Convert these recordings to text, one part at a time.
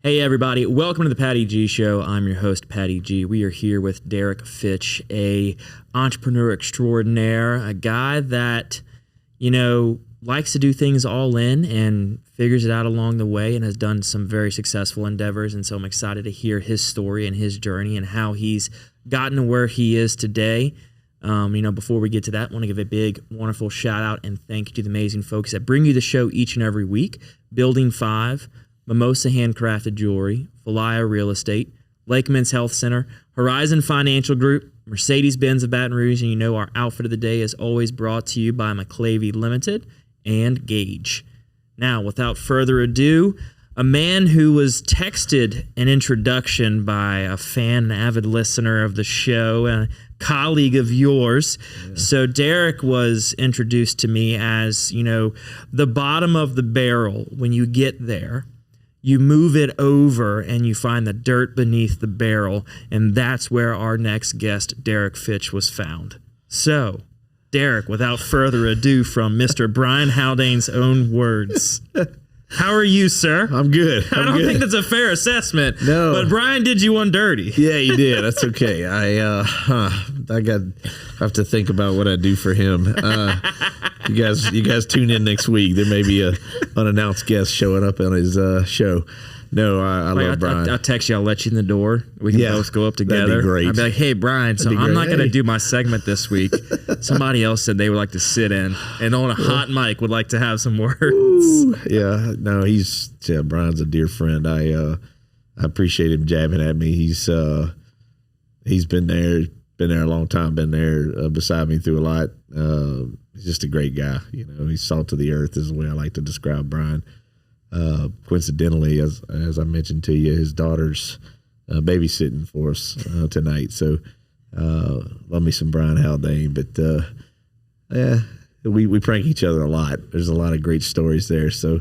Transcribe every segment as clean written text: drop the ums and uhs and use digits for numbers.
Hey everybody, welcome to the Patty G Show. I'm your host, Patty G. We are here with Derek Fitch, a entrepreneur extraordinaire, a guy that, likes to do things all in and figures it out along the way and has done some very successful endeavors. And so I'm excited to hear his story and his journey and how he's gotten to where he is today. Before we get to that, I want to give a big, wonderful shout out and thank you to the amazing folks that bring you the show each and every week. Building 5, Mimosa Handcrafted Jewelry, Falaya Real Estate, Lakeman's Health Center, Horizon Financial Group, Mercedes-Benz of Baton Rouge, and our outfit of the day is always brought to you by McClavey Limited and Gage. Now, without further ado, a man who was texted an introduction by a fan, an avid listener of the show, and a colleague of yours. Yeah. So Derek was introduced to me as, the bottom of the barrel. When you get there, you move it over and you find the dirt beneath the barrel, and that's where our next guest, Derek Fitch, was found. So, Derek, without further ado, from Mr. Brian Haldane's own words. How are you, sir? I'm good. I don't think that's a fair assessment. No. But Brian did you one dirty. Yeah, he did. That's okay. I have to think about what I do for him. You guys tune in next week. There may be a unannounced guest showing up on his show. No, I love Brian. I'll text you. I'll let you in the door. We can both go up together. That'd be great. I'll be like, hey, Brian, so I'm not going to do my segment this week. Somebody else said they would like to sit in and on a hot mic would like to have some words. Ooh, yeah, no, Brian's a dear friend. I appreciate him jabbing at me. He's been there a long time, been there beside me through a lot. He's just a great guy. He's salt of the earth is the way I like to describe Brian. Coincidentally, as I mentioned to you, his daughter's babysitting for us tonight. So love me some Brian Haldane. But we prank each other a lot. There's a lot of great stories there. So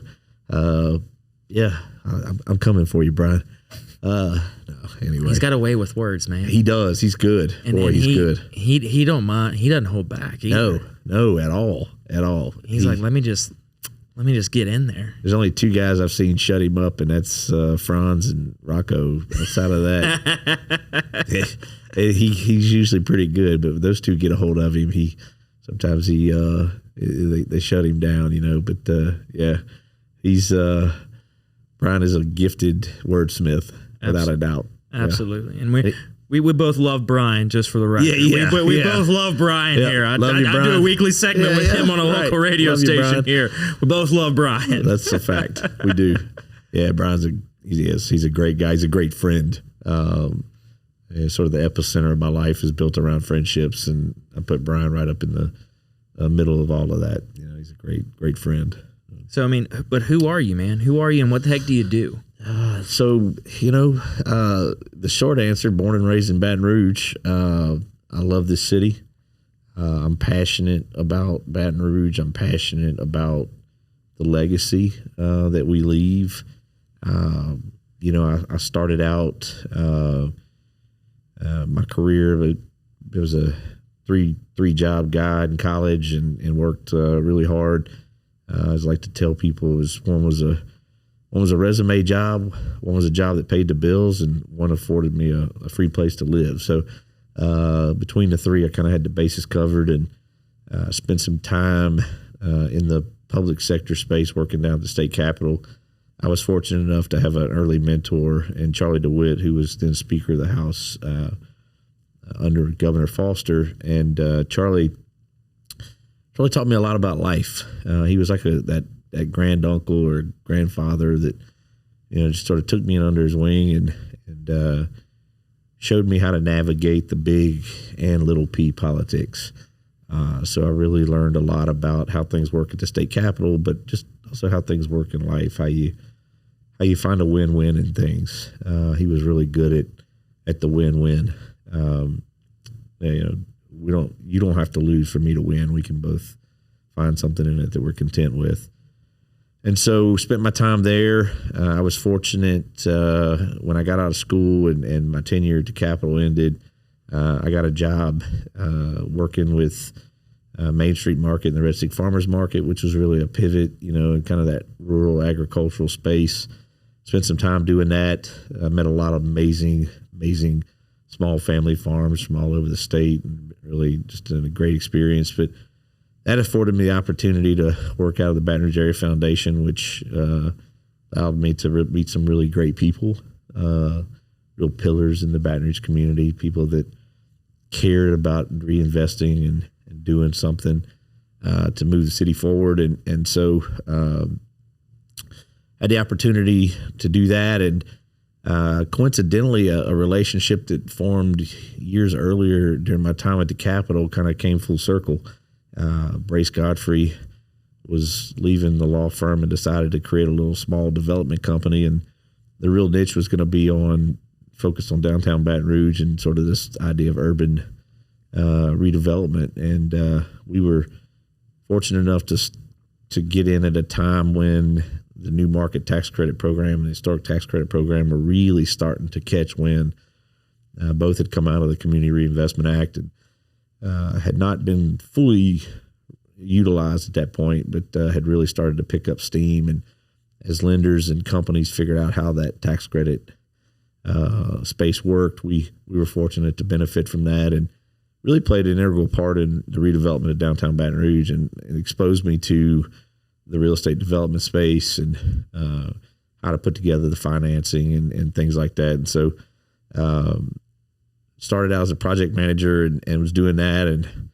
I'm coming for you, Brian. Anyway, he's got a way with words, man. He does. He's good. He's good. He don't mind. He doesn't hold back either. No, at all. He's like, let me just get in there. There's only 2 guys I've seen shut him up, and that's Franz and Rocco. Outside of that, he's usually pretty good. But those 2 get a hold of him. Sometimes they shut him down, But he's Brian is a gifted wordsmith without a doubt. Absolutely, and we both love Brian, just for the record. We both love Brian here. I do a weekly segment with him on a local radio station here. We both love Brian. That's a fact. We do. Yeah, Brian's he's a great guy. He's a great friend. Sort of the epicenter of my life is built around friendships, and I put Brian right up in the middle of all of that. He's a great friend. So, but who are you, man? Who are you, and what the heck do you do? The short answer, born and raised in Baton Rouge. I love this city. I'm passionate about Baton Rouge. I'm passionate about the legacy that we leave. I started out my career. It was a three job guy in college and worked really hard. I like to tell people one was a resume job, one was a job that paid the bills, and one afforded me a free place to live. So between the 3, I kind of had the bases covered, and spent some time in the public sector space working down at the state capitol. I was fortunate enough to have an early mentor in Charlie DeWitt, who was then Speaker of the House under Governor Foster. And Charlie taught me a lot about life. He was like that granduncle or grandfather that just sort of took me in under his wing and showed me how to navigate the big and little P politics. So I really learned a lot about how things work at the state capitol, but just also how things work in life, how you find a win-win in things. He was really good at the win-win. You don't have to lose for me to win. We can both find something in it that we're content with. And so spent my time there. I was fortunate when I got out of school and my tenure at the Capitol ended. I got a job working with Main Street Market and the Red Stick Farmers Market, which was really a pivot, in kind of that rural agricultural space. spent some time doing that. I met a lot of amazing small family farms from all over the state, and really just a great experience. But that afforded me the opportunity to work out of the Baton Rouge Area Foundation, which allowed me to meet some really great people, real pillars in the Baton Rouge community, people that cared about reinvesting and doing something to move the city forward. And so had the opportunity to do that. And coincidentally, a relationship that formed years earlier during my time at the Capitol kind of came full circle. Brace Godfrey was leaving the law firm and decided to create a little small development company, and the real niche was going to be focused on downtown Baton Rouge and sort of this idea of urban redevelopment. And we were fortunate enough to get in at a time when the new market tax credit program and the historic tax credit program were really starting to catch wind. Both had come out of the Community Reinvestment Act and had not been fully utilized at that point, but had really started to pick up steam. And as lenders and companies figured out how that tax credit space worked, we were fortunate to benefit from that, and really played an integral part in the redevelopment of downtown Baton Rouge, and exposed me to the real estate development space and how to put together the financing and things like that. And so started out as a project manager and was doing that. And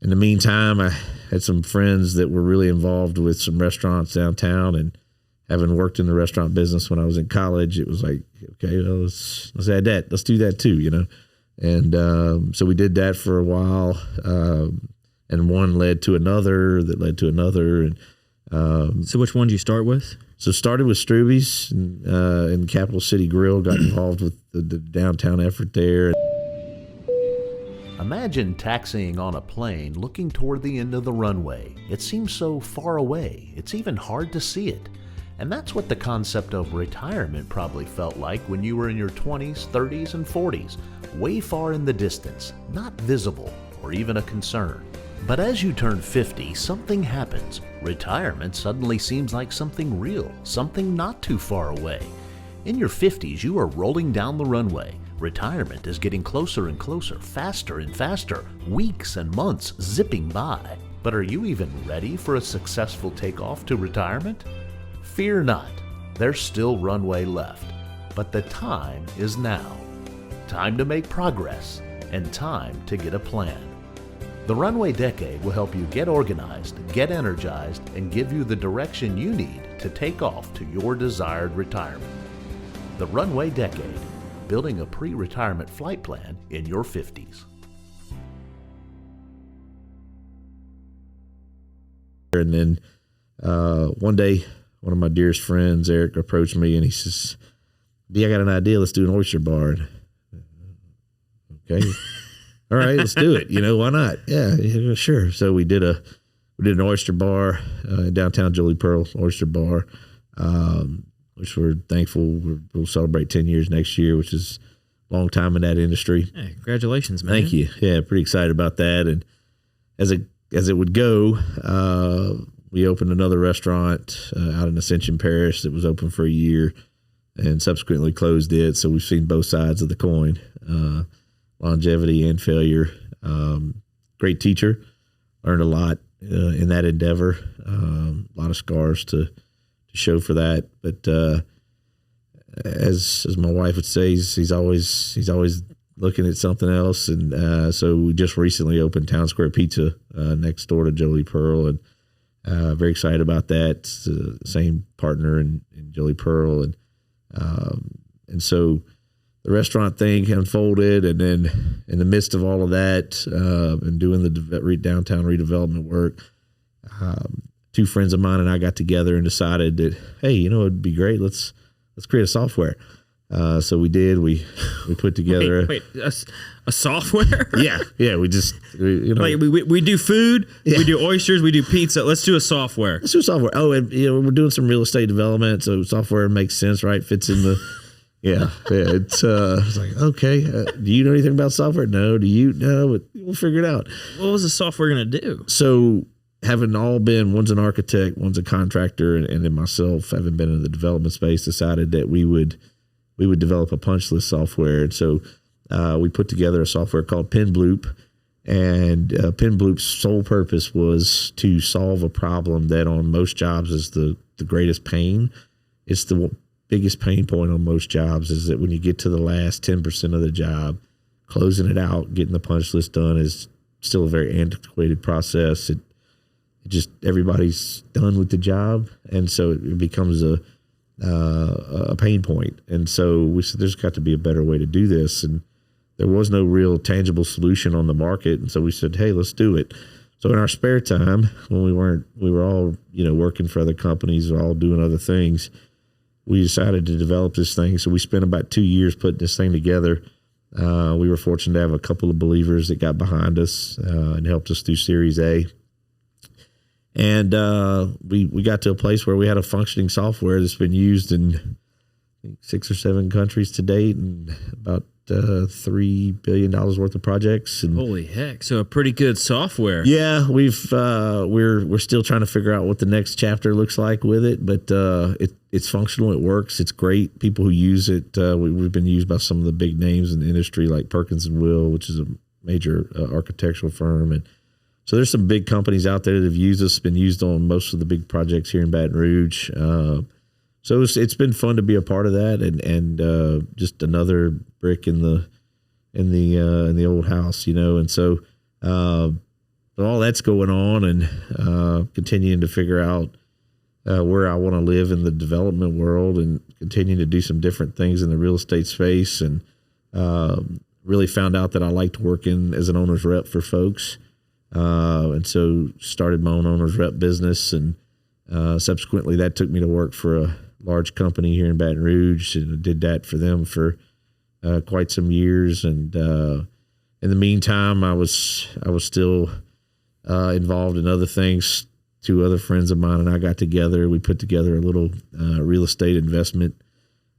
in the meantime, I had some friends that were really involved with some restaurants downtown, and having worked in the restaurant business when I was in college, it was like, okay, well, let's add that. Let's do that too, you know? And so we did that for a while, and one led to another that led to another. And so which one did you start with? So started with Struby's in Capital City Grill, got involved with the downtown effort there. Imagine taxiing on a plane looking toward the end of the runway. It seems so far away, it's even hard to see it. And that's what the concept of retirement probably felt like when you were in your 20s, 30s, and 40s, way far in the distance, not visible or even a concern. But as you turn 50, something happens. Retirement suddenly seems like something real, something not too far away. In your 50s, you are rolling down the runway. Retirement is getting closer and closer, faster and faster, weeks and months zipping by. But are you even ready for a successful takeoff to retirement? Fear not, there's still runway left. But the time is now. Time to make progress and time to get a plan. The Runway Decade will help you get organized, get energized, and give you the direction you need to take off to your desired retirement. The Runway Decade, building a pre-retirement flight plan in your 50s. And then one day, one of my dearest friends, Eric, approached me and he says, "D, I got an idea. Let's do an oyster bar." Okay. All right, let's do it. You know, why not? Yeah, sure. So we did an oyster bar in downtown Jolie Pearl Oyster Bar, which we're thankful we'll celebrate 10 years next year, which is a long time in that industry. Hey, congratulations, man. Thank you. Yeah, pretty excited about that. And as it would go, we opened another restaurant out in Ascension Parish that was open for a year and subsequently closed it. So we've seen both sides of the coin. Longevity and failure. Great teacher. Learned a lot in that endeavor. A lot of scars to show for that. But as my wife would say, he's always looking at something else. And so we just recently opened Town Square Pizza next door to Jolie Pearl, and very excited about that. It's the same partner in Jolie Pearl, and so the restaurant thing unfolded, and then in the midst of all of that, and doing the downtown redevelopment work, two friends of mine and I got together and decided that, hey, you know, it'd be great. Let's create a software. So we did. We put together a software. Yeah. We do food. Yeah. We do oysters. We do pizza. Let's do a software. Let's do software. Oh, and we're doing some real estate development, so software makes sense, right? Fits in the. Yeah. It's like, okay. Do you know anything about software? No. Do you? No. But we'll figure it out. What was the software going to do? So having all been, one's an architect, one's a contractor, and then myself, having been in the development space, decided that we would develop a punch list software. And so we put together a software called Pinbloop, and Pinbloop's sole purpose was to solve a problem that on most jobs is the greatest pain. It's the biggest pain point on most jobs, is that when you get to the last 10% of the job, closing it out, getting the punch list done is still a very antiquated process. It just, everybody's done with the job, and so it becomes a pain point. And so we said there's got to be a better way to do this, and there was no real tangible solution on the market. And so we said, hey, let's do it. So in our spare time, when we were all working for other companies or all doing other things, we decided to develop this thing. So we spent about 2 years putting this thing together. We were fortunate to have a couple of believers that got behind us and helped us through Series A. And we got to a place where we had a functioning software that's been used in, I think, 6 or 7 countries to date, and about $3 billion worth of projects. And holy heck! So a pretty good software. Yeah, we're still trying to figure out what the next chapter looks like with it, but it's functional. It works. It's great. People who use it, we've been used by some of the big names in the industry, like Perkins and Will, which is a major architectural firm, and so there's some big companies out there that have used us. Been used on most of the big projects here in Baton Rouge. So it's been fun to be a part of that, and just another brick in the old house, And so all that's going on, and continuing to figure out where I want to live in the development world, and continuing to do some different things in the real estate space, and really found out that I liked working as an owner's rep for folks. And so started my own owner's rep business, and subsequently that took me to work for a large company here in Baton Rouge, and I did that for them for quite some years. And in the meantime, I was still involved in other things. 2 other friends of mine and I got together. We put together a little real estate investment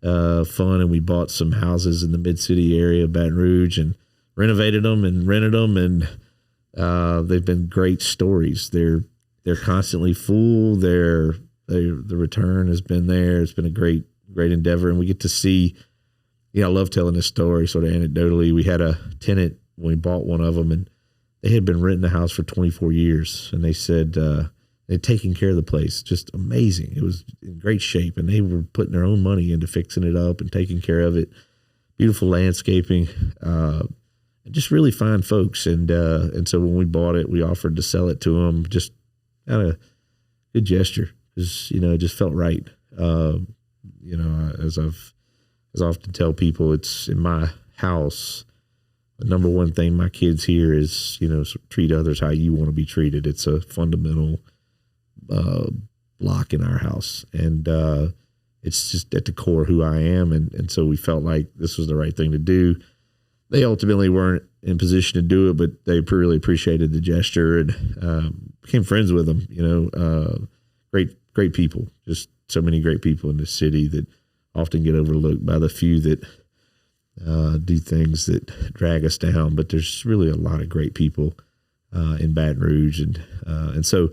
fund, and we bought some houses in the mid-city area of Baton Rouge and renovated them and rented them, and they've been great stories. They're constantly full. The return has been there. It's been a great endeavor, and we get to see. I love telling this story sort of anecdotally. We had a tenant when we bought one of them, and they had been renting the house for 24 years, and they said they'd taken care of the place, just amazing. It was in great shape, and they were putting their own money into fixing it up and taking care of it. Beautiful landscaping. Just really fine folks, and so when we bought it, we offered to sell it to them. Just kind of good gesture, because it just felt right. As I often tell people, it's in my house. The number one thing my kids hear is treat others how you want to be treated. It's a fundamental block in our house, and it's just at the core of who I am, and so we felt like this was the right thing to do. They ultimately weren't in position to do it, but they really appreciated the gesture, and became friends with them. Great people, just so many great people in this city that often get overlooked by the few that do things that drag us down. But there's really a lot of great people in Baton Rouge, and so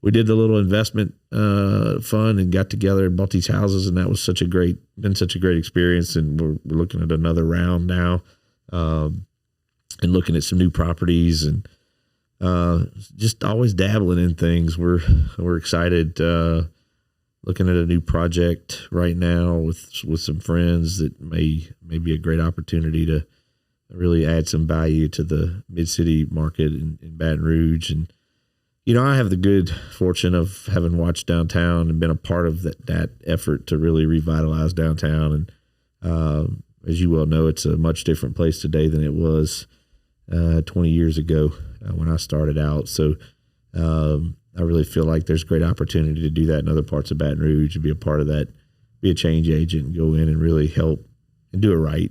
we did the little investment fund and got together and bought these houses, and that was such a great experience. And we're looking at another round now. And looking at some new properties, and just always dabbling in things. We're excited. Looking at a new project right now with some friends that may be a great opportunity to really add some value to the mid-city market in Baton Rouge. And I have the good fortune of having watched downtown and been a part of that effort to really revitalize downtown. And as you well know, it's a much different place today than it was 20 years ago when I started out. So I really feel like there's great opportunity to do that in other parts of Baton Rouge, and be a part of that, be a change agent, and go in and really help and do it right.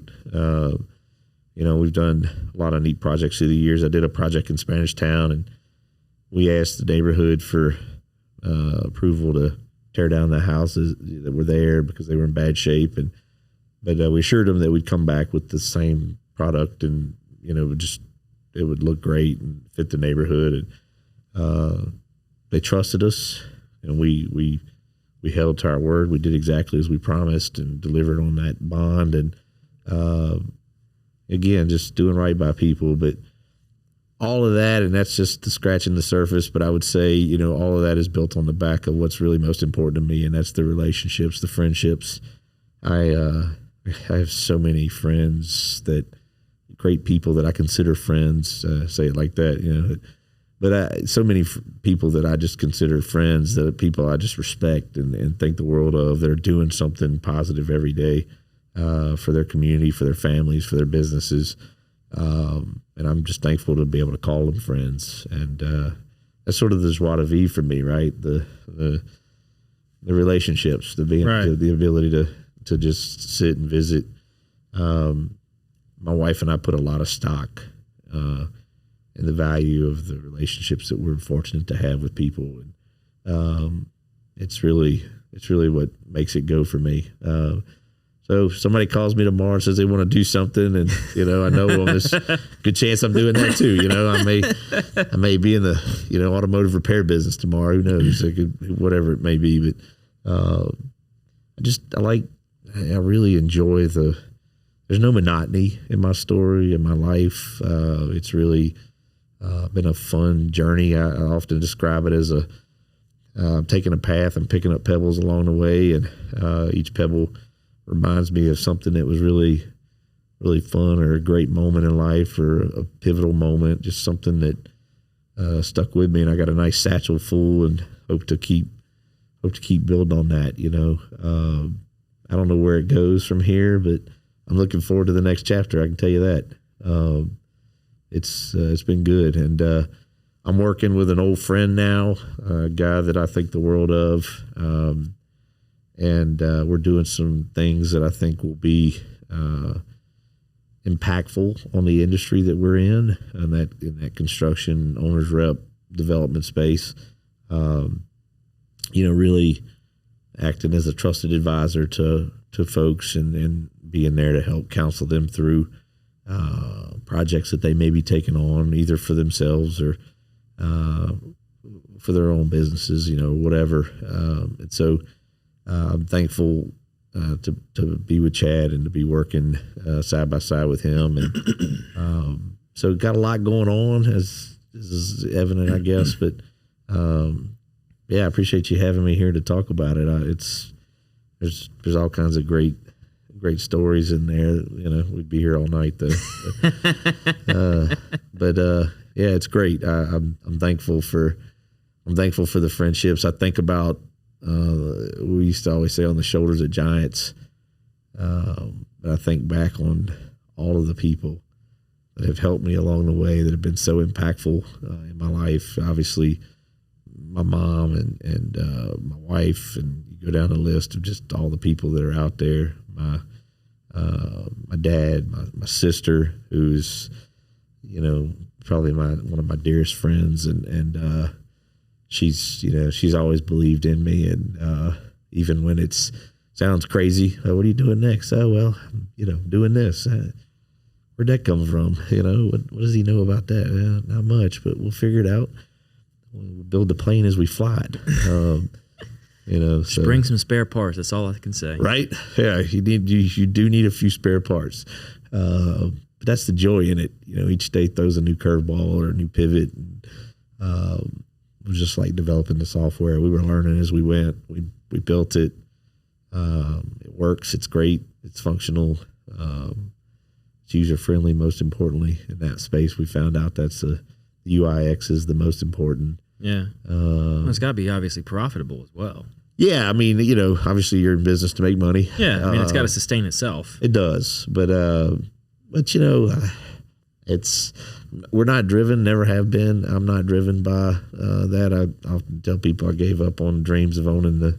We've done a lot of neat projects through the years. I did a project in Spanish Town, and we asked the neighborhood for approval to tear down the houses that were there because they were in bad shape. But we assured them that we'd come back with the same product, and it would look great and fit the neighborhood. And they trusted us, and we held to our word. We did exactly as we promised and delivered on that bond. And again, just doing right by people. But all of that, and that's just the scratching the surface. But I would say, all of that is built on the back of what's really most important to me, and that's the relationships, the friendships. I have so many friends, great people that I consider friends. Say it like that, But so many people that I just consider friends, that are people I just respect and think the world of, that are doing something positive every day for their community, for their families, for their businesses. And I'm just thankful to be able to call them friends. And that's sort of the joie de vivre for me, right? The relationships, the ability to just sit and visit. My wife and I put a lot of stock and the value of the relationships that we're fortunate to have with people. And it's really what makes it go for me. So if somebody calls me tomorrow and says they want to do something, and I know there's a good chance I'm doing that too. I may be in the automotive repair business tomorrow. Who knows? Whatever it may be. But I really enjoy there's no monotony in my story, in my life. It's really been a fun journey. I often describe it as taking a path and picking up pebbles along the way, and each pebble reminds me of something that was really, really fun, or a great moment in life, or a pivotal moment, just something that stuck with me. And I got a nice satchel full, and hope to keep building on that. I don't know where it goes from here, but I'm looking forward to the next chapter. I can tell you that. It's been good, and I'm working with an old friend now, a guy that I think the world of, and we're doing some things that I think will be impactful on the industry that we're in that construction owners rep development space. Really acting as a trusted advisor to folks and being there to help counsel them through projects that they may be taking on, either for themselves or for their own businesses, whatever. And so I'm thankful to be with Chad and to be working side by side with him. And so got a lot going on, as is evident, I guess. But I appreciate you having me here to talk about it. There's all kinds of great stories in there. We'd be here all night though. But it's great. I'm thankful for the friendships. I think about we used to always say on the shoulders of giants. But I think back on all of the people that have helped me along the way, that have been so impactful in my life. Obviously, my mom and my wife, and you go down the list of just all the people that are out there. My dad, my sister, who's probably one of my dearest friends, and she's always believed in me, and even when it sounds crazy, what are you doing next? Oh well, doing this. Where'd that come from? What does he know about that? Not much, but we'll figure it out. We'll build the plane as we fly it. Just bring some spare parts. That's all I can say. Right? Yeah, you do need a few spare parts. But that's the joy in it. Each day throws a new curveball or a new pivot. It was just like developing the software. We were learning as we went. We built it. It works. It's great. It's functional. It's user friendly. Most importantly, in that space, we found out that's the UIX is the most important. Yeah. It's got to be obviously profitable as well. Yeah, I mean, obviously you're in business to make money. Yeah, I mean, it's got to sustain itself. It does, but we're not driven, never have been. I'm not driven by that. I often tell people I gave up on dreams of owning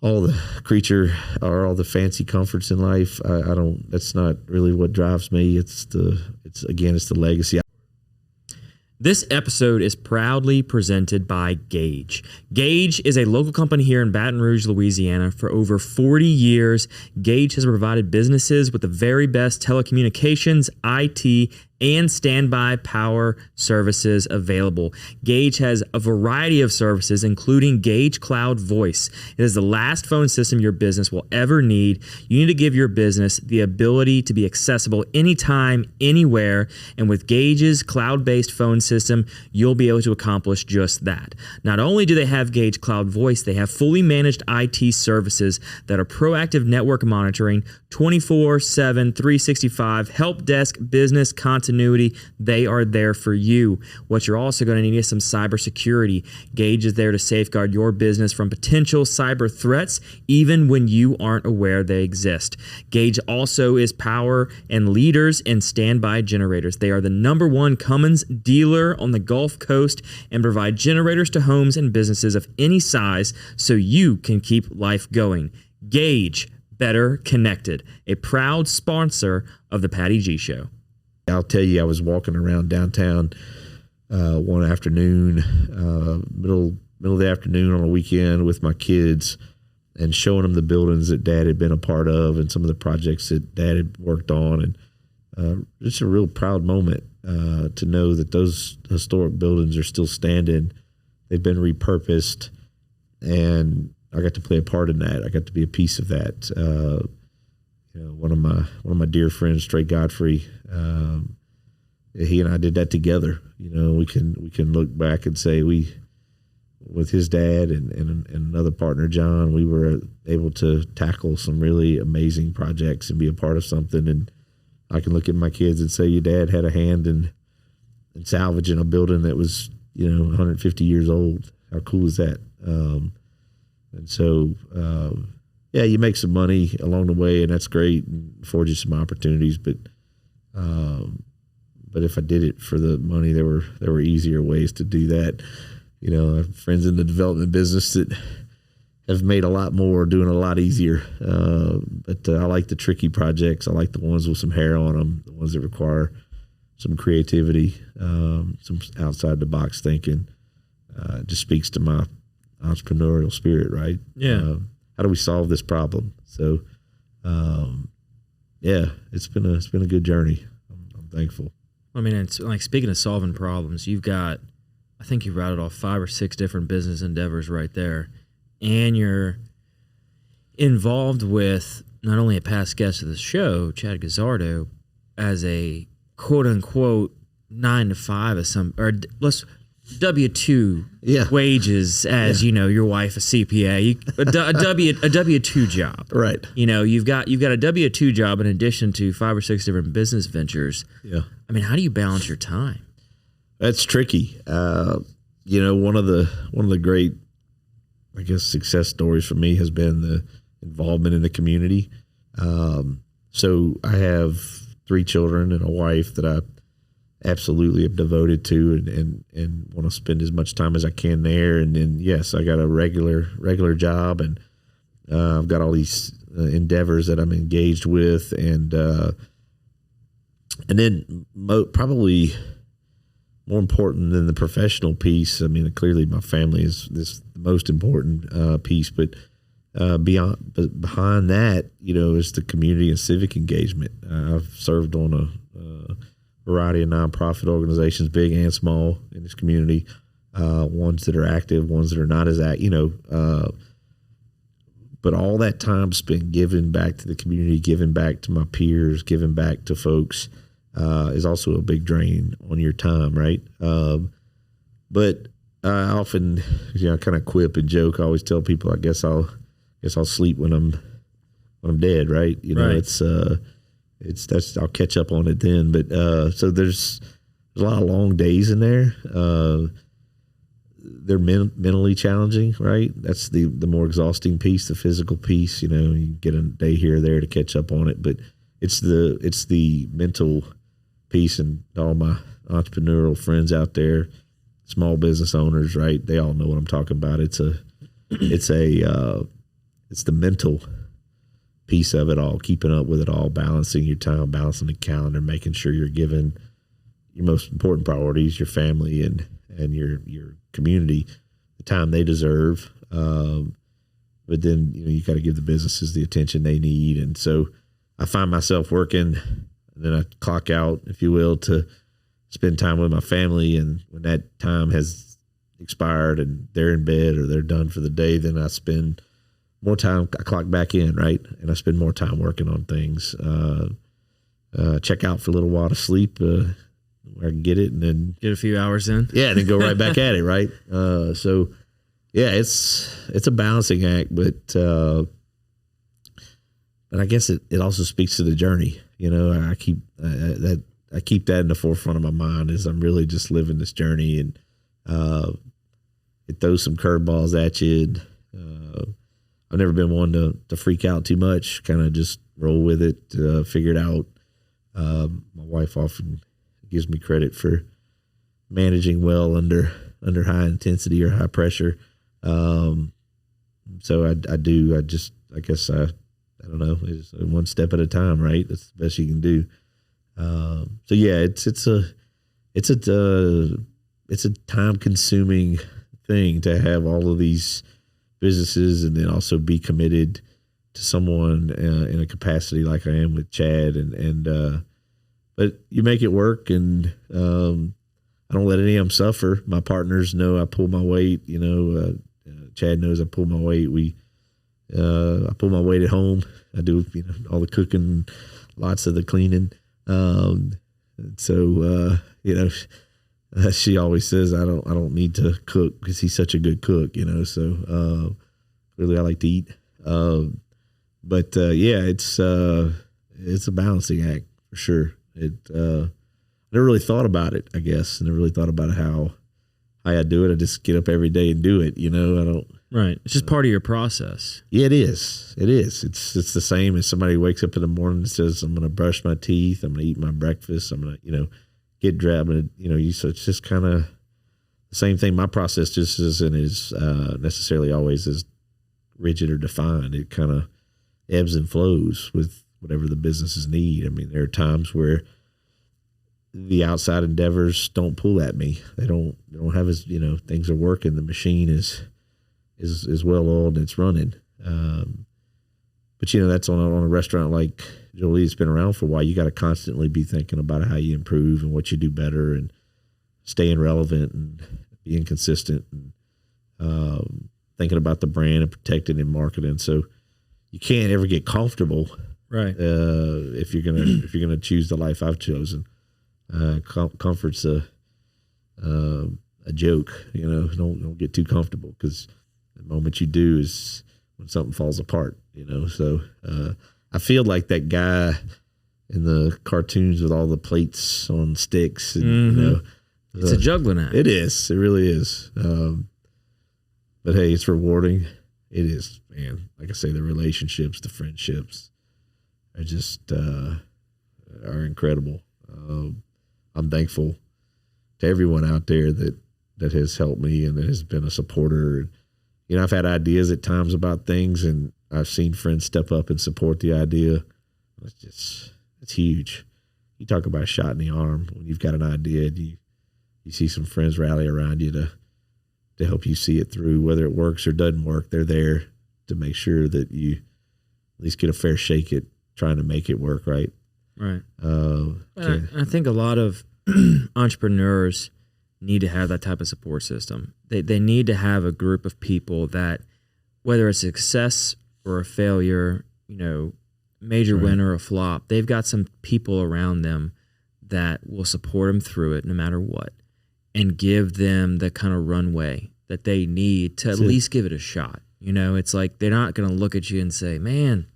all the creature or all the fancy comforts in life. I don't. That's not really what drives me. It's the legacy. This episode is proudly presented by Gage. Gage is a local company here in Baton Rouge, Louisiana. For over 40 years, Gage has provided businesses with the very best telecommunications, IT, and standby power services available. Gage has a variety of services, including Gage Cloud Voice. It is the last phone system your business will ever need. You need to give your business the ability to be accessible anytime, anywhere, and with Gage's cloud-based phone system, you'll be able to accomplish just that. Not only do they have Gage Cloud Voice, they have fully managed IT services that are proactive network monitoring, 24/7, 365, help desk, business continuity. They are there for you. What you're also going to need is some cybersecurity. Gage is there to safeguard your business from potential cyber threats, even when you aren't aware they exist. Gage also is power and leaders in standby generators. They are the #1 Cummins dealer on the Gulf Coast and provide generators to homes and businesses of any size so you can keep life going. Gage, better connected, a proud sponsor of the Patty G Show. I'll tell you, I was walking around downtown one afternoon, middle of the afternoon on a weekend with my kids, and showing them the buildings that Dad had been a part of and some of the projects that Dad had worked on, and just a real proud moment to know that those historic buildings are still standing. They've been repurposed, and I got to play a part in that. I got to be a piece of that. One of my dear friends, Trey Godfrey, he and I did that together. We can look back and say with his dad and another partner, John, we were able to tackle some really amazing projects and be a part of something. And I can look at my kids and say, your dad had a hand in salvaging a building that was 150 years old. How cool is that? And so, you make some money along the way, and that's great, and affords you some opportunities. But if I did it for the money, there were easier ways to do that. I have friends in the development business that have made a lot more, doing a lot easier. But I like the tricky projects. I like the ones with some hair on them, the ones that require some creativity, some outside the box thinking. It just speaks to my entrepreneurial spirit, right? Yeah. How do we solve this problem? So, it's been a good journey. I'm thankful. I mean, it's like, speaking of solving problems, you've got, I think you routed off 5 or 6 different business endeavors right there, and you're involved with not only a past guest of the show, Chad Gazzardo, as a quote unquote 9 to 5 W-2 wages as your wife a CPA, a W-2 job, right? You've got a W-2 job in addition to 5 or 6 different business ventures. Yeah, I mean, how do you balance your time? That's tricky. One of the great, I guess, success stories for me has been the involvement in the community. So I have 3 children and a wife that I absolutely am devoted to and want to spend as much time as I can there. And then, yes, I got a regular job, and I've got all these endeavors that I'm engaged with. And then probably more important than the professional piece, I mean, clearly my family is the most important piece, but behind that, is the community and civic engagement. I've served on a variety of nonprofit organizations, big and small, in this community. Ones that are active, ones that are not as active. But all that time spent giving back to the community, giving back to my peers, giving back to folks, is also a big drain on your time, right? But I often, kind of quip and joke. I always tell people, I guess I'll sleep when I'm dead, right? Right. I'll catch up on it then. But so there's a lot of long days in there. They're mentally challenging, right? That's the more exhausting piece, the physical piece. You get a day here or there to catch up on it, but it's the mental piece. And all my entrepreneurial friends out there, small business owners, right? They all know what I'm talking about. It's the mental piece of it all, keeping up with it all, balancing your time, balancing the calendar, making sure you're giving your most important priorities, your family and your community, the time they deserve. But then, you got to give the businesses the attention they need. And so I find myself working and then I clock out, if you will, to spend time with my family. And when that time has expired and they're in bed or they're done for the day, then I spend more time. I clock back in, right, and I spend more time working on things. Check out for a little while to sleep where I can get it, and then get a few hours in. Yeah, and then go right back at it, right? So yeah, it's a balancing act, but I guess it also speaks to the journey. You know, I keep that in the forefront of my mind as I'm really just living this journey, and it throws some curveballs at you. And, I've never been one to freak out too much, kind of just roll with it, figure it out. My wife often gives me credit for managing well under high intensity or high pressure. So I do. I guess I don't know. It's one step at a time, right? That's the best you can do. So yeah, it's a time consuming thing to have all of these businesses and then also be committed to someone in a capacity like I am with Chad, and but you make it work, and I don't let any of them suffer. My partners know I pull my weight. You know, Chad knows I pull my weight. I pull my weight at home. I do, you know, all the cooking, lots of the cleaning. So you know, she always says I don't need to cook because he's such a good cook. You know, so really I like to eat. But yeah, it's a balancing act for sure. I never really thought about it, I guess. I never really thought about how I do it. I just get up every day and do it. You know, I don't. Right. It's just part of your process. Yeah, it is. It is. It's the same as somebody wakes up in the morning and says, I'm going to brush my teeth. I'm going to eat my breakfast. I'm going to, you know, get dressed. So it's just kind of the same thing. My process just isn't as necessarily always as rigid or defined. It kind of ebbs and flows with whatever the businesses need. I mean, there are times where the outside endeavors don't pull at me. They don't have as, you know, things are working. The machine is well oiled and it's running. But you know, that's on a restaurant like Jolie. It's been around for a while. You got to constantly be thinking about how you improve and what you do better and staying relevant and being consistent and thinking about the brand and protecting and marketing. So you can't ever get comfortable, right? If you're gonna choose the life I've chosen. Comfort's a joke, you know. Don't get too comfortable, because the moment you do is when something falls apart, you know. So I feel like that guy in the cartoons with all the plates on sticks, and you know, it's a juggling act. It is. It really is. But hey, it's rewarding. It is, man. Like I say, the relationships, the friendships are just are incredible. I'm thankful to everyone out there that has helped me and that has been a supporter. You know, I've had ideas at times about things, and I've seen friends step up and support the idea. It's huge. You talk about a shot in the arm when you've got an idea. You see some friends rally around you to help you see it through, whether it works or doesn't work. They're there to make sure that you at least get a fair shake at trying to make it work, right? Right. I think a lot of entrepreneurs need to have that type of support system. They need to have a group of people that, whether it's a success or a failure, you know, major win or a flop, they've got some people around them that will support them through it no matter what, and give them the kind of runway that they need to at least give it a shot. You know, it's like they're not going to look at you and say, "Man,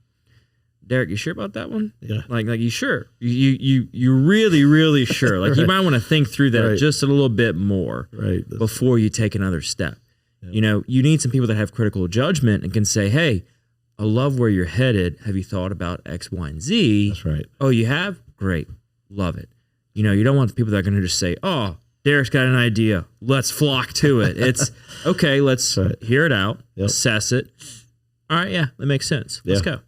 Derek, you sure about that one?" Yeah. Like you sure? You really, really sure? Like you might want to think through that just a little bit more before you take another step. Yeah. You know, you need some people that have critical judgment and can say, "Hey, I love where you're headed. Have you thought about X, Y, and Z?" That's right. Oh, you have? Great. Love it. You know, you don't want the people that are going to just say, "Oh, Derek's got an idea. Let's flock to it." It's okay. Let's hear it out, assess it. All right. Yeah, that makes sense. Let's go.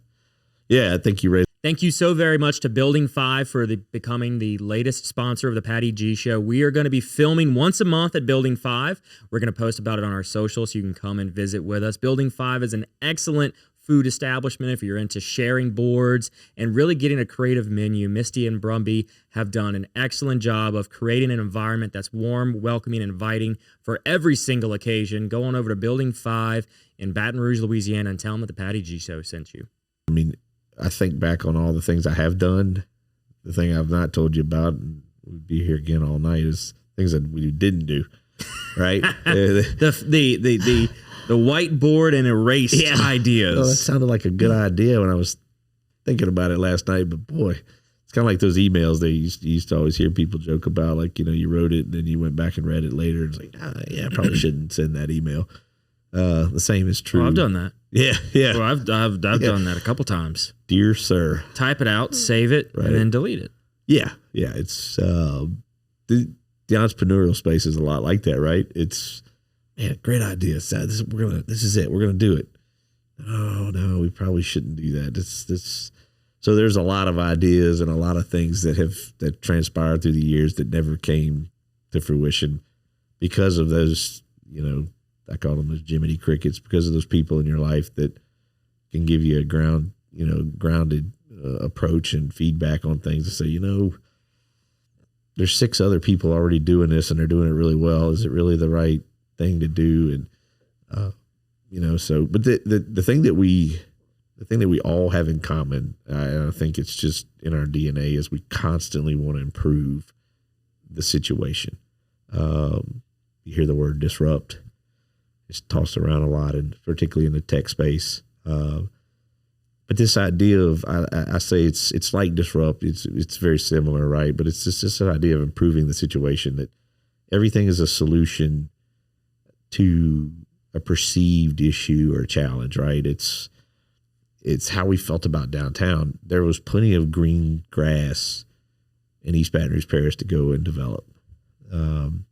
Yeah, I think you raised. Thank you so very much to Building 5 for becoming the latest sponsor of the Patty G Show. We are going to be filming once a month at Building 5. We're going to post about it on our socials so you can come and visit with us. Building 5 is an excellent food establishment, if you're into sharing boards and really getting a creative menu, Misty and Brumby have done an excellent job of creating an environment that's warm, welcoming, and inviting for every single occasion. Go on over to Building 5 in Baton Rouge, Louisiana, and tell them that the Patty G Show sent you. I mean, I think back on all the things I have done. The thing I've not told you about, and we'd be here again all night, is things that we didn't do. Right? The whiteboard and erase ideas. Oh, that sounded like a good idea when I was thinking about it last night. But boy, it's kind of like those emails that you used to always hear people joke about. Like, you wrote it and then you went back and read it later. It's like, I probably shouldn't send that email. The same is true. Well, I've done that. Yeah. Well, I've done that a couple times. Dear sir. Type it out, save it, and then delete it. Yeah. It's the entrepreneurial space is a lot like that, right? It's, man, great idea. This is it. We're gonna do it. Oh no, we probably shouldn't do that. This. So there's a lot of ideas and a lot of things that transpired through the years that never came to fruition because of those, I call them those Jiminy Crickets, because of those people in your life that can give you a grounded approach and feedback on things to say, there's 6 other people already doing this and they're doing it really well. Is it really the right thing to do? And, but the thing that we all have in common, I think it's just in our DNA, is we constantly want to improve the situation. You hear the word disrupt. It's tossed around a lot, and particularly in the tech space. But this idea of, I say it's like disrupt. It's very similar, right? But it's just this idea of improving the situation, that everything is a solution to a perceived issue or a challenge, right? It's how we felt about downtown. There was plenty of green grass in East Baton Rouge Parish to go and develop. Some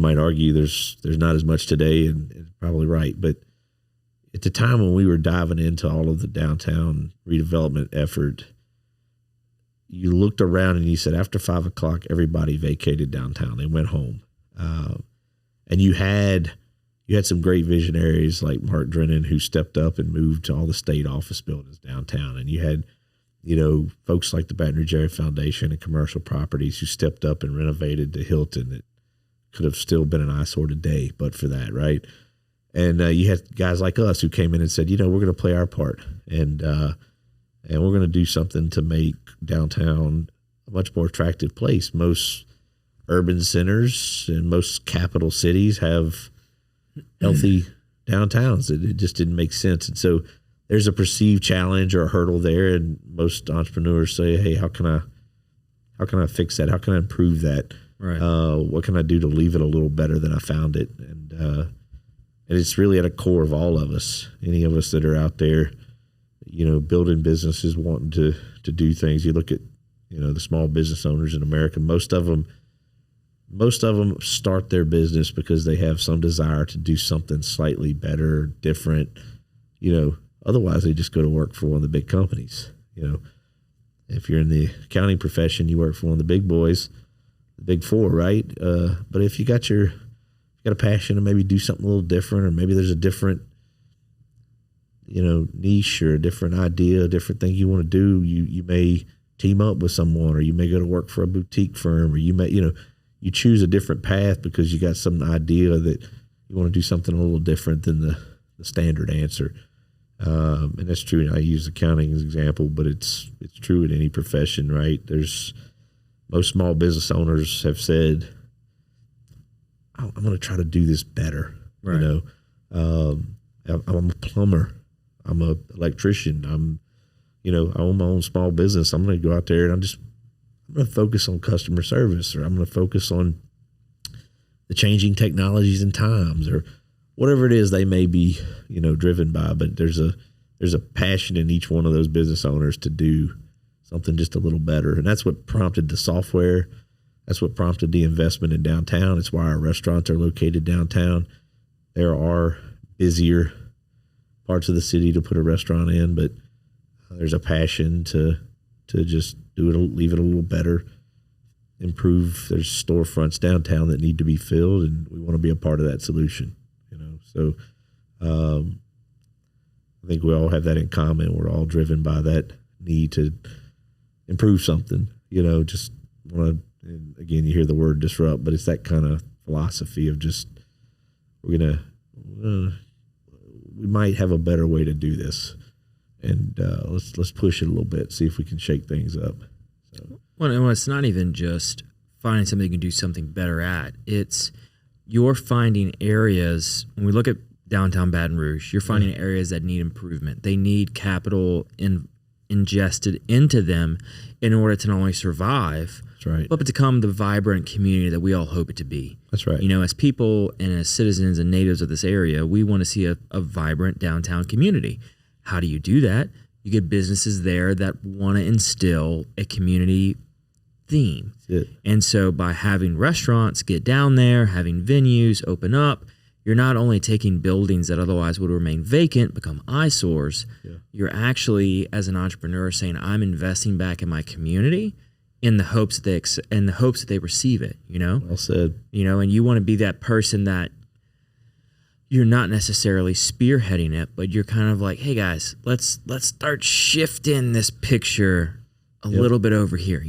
might argue there's not as much today, and it's probably right. But at the time when we were diving into all of the downtown redevelopment effort, you looked around and you said, after 5 o'clock, everybody vacated downtown. They went home. And you had some great visionaries like Mark Drennan, who stepped up and moved to all the state office buildings downtown. And you had, folks like the Baton Rouge Area Foundation and Commercial Properties who stepped up and renovated the Hilton that could have still been an eyesore today, but for that, right? And you had guys like us who came in and said, we're going to play our part, and we're going to do something to make downtown a much more attractive place. Most urban centers and most capital cities have healthy downtowns. It just didn't make sense. And so there's a perceived challenge or a hurdle there, and most entrepreneurs say, hey, how can I fix that? How can I improve that? Right. What can I do to leave it a little better than I found it? And it's really at a core of all of us, any of us that are out there, building businesses, wanting to do things. You look at, the small business owners in America, most of them start their business because they have some desire to do something slightly better, different, otherwise they just go to work for one of the big companies. If you're in the accounting profession, you work for one of the big boys, the big 4, right? But if you got a passion to maybe do something a little different, or maybe there's a different, niche or a different idea, a different thing you want to do, you may team up with someone, or you may go to work for a boutique firm, or you may, you choose a different path because you got some idea that you want to do something a little different than the standard answer. And that's true. I use accounting as an example, but it's true in any profession, right? Most small business owners have said, I'm going to try to do this better. Right. I'm a plumber. I'm an electrician. I own my own small business. I'm going to go out there and I'm going to focus on customer service, or I'm going to focus on the changing technologies and times, or whatever it is they may be, driven by. But there's a passion in each one of those business owners to do something just a little better. And that's what prompted the software. That's what prompted the investment in downtown. It's why our restaurants are located downtown. There are busier parts of the city to put a restaurant in, but there's a passion to just do it, leave it a little better, improve. There's storefronts downtown that need to be filled, and we want to be a part of that solution. So I think we all have that in common. We're all driven by that need to improve something, just want to, and again, you hear the word disrupt, but it's that kind of philosophy of just, we might have a better way to do this, and let's push it a little bit, see if we can shake things up. So. Well, it's not even just finding something you can do something better at. It's you're finding areas, when we look at downtown Baton Rouge, you're finding areas that need improvement. They need capital ingested into them in order to not only survive, that's right, but become the vibrant community that we all hope it to be. That's right. As people and as citizens and natives of this area, we want to see a vibrant downtown community. How do you do that? You get businesses there that want to instill a community theme. And so by having restaurants get down there, having venues open up, you're not only taking buildings that otherwise would remain vacant, become eyesores, you're actually, as an entrepreneur, saying, I'm investing back in my community in the hopes that they receive it, Well said. And you want to be that person that you're not necessarily spearheading it, but you're kind of like, hey guys, let's start shifting this picture a little bit over here.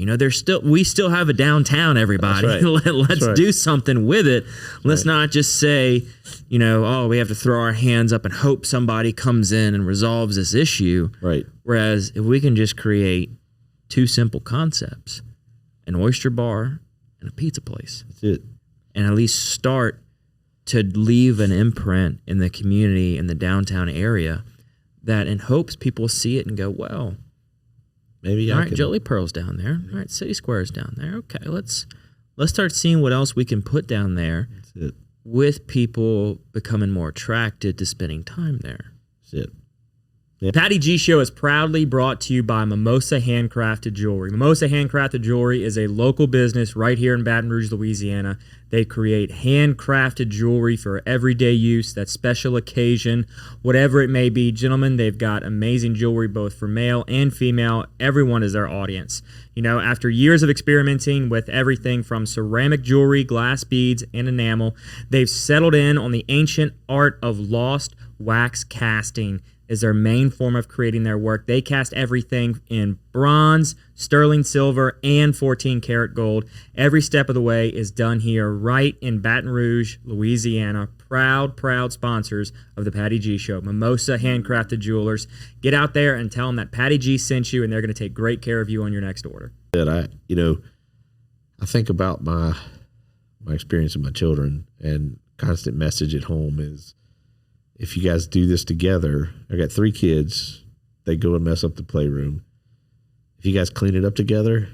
We still have a downtown, everybody. That's right. Let's do something with it. Let's not just say, we have to throw our hands up and hope somebody comes in and resolves this issue. Right. Whereas if we can just create two simple concepts, an oyster bar and a pizza place. That's it. And at least start to leave an imprint in the community in the downtown area that in hopes people see it and go, well, maybe all right, Jolly Pearl's down there. All right, City Square's down there. Okay, let's start seeing what else we can put down there. That's it. With people becoming more attracted to spending time there. That's it. The Patty G Show is proudly brought to you by Mimosa Handcrafted Jewelry. Mimosa Handcrafted Jewelry is a local business right here in Baton Rouge, Louisiana. They create handcrafted jewelry for everyday use, that special occasion, whatever it may be. Gentlemen, they've got amazing jewelry both for male and female. Everyone is their audience. After years of experimenting with everything from ceramic jewelry, glass beads, and enamel, they've settled in on the ancient art of lost wax casting. Is their main form of creating their work. They cast everything in bronze, sterling silver, and 14 karat gold. Every step of the way is done here right in Baton Rouge, Louisiana. Proud sponsors of the Patty G Show. Mimosa Handcrafted Jewelers. Get out there and tell them that Patty G sent you, and they're going to take great care of you on your next order. I think about my experience with my children, and constant message at home is, if you guys do this together, I got 3 kids, they go and mess up the playroom. If you guys clean it up together,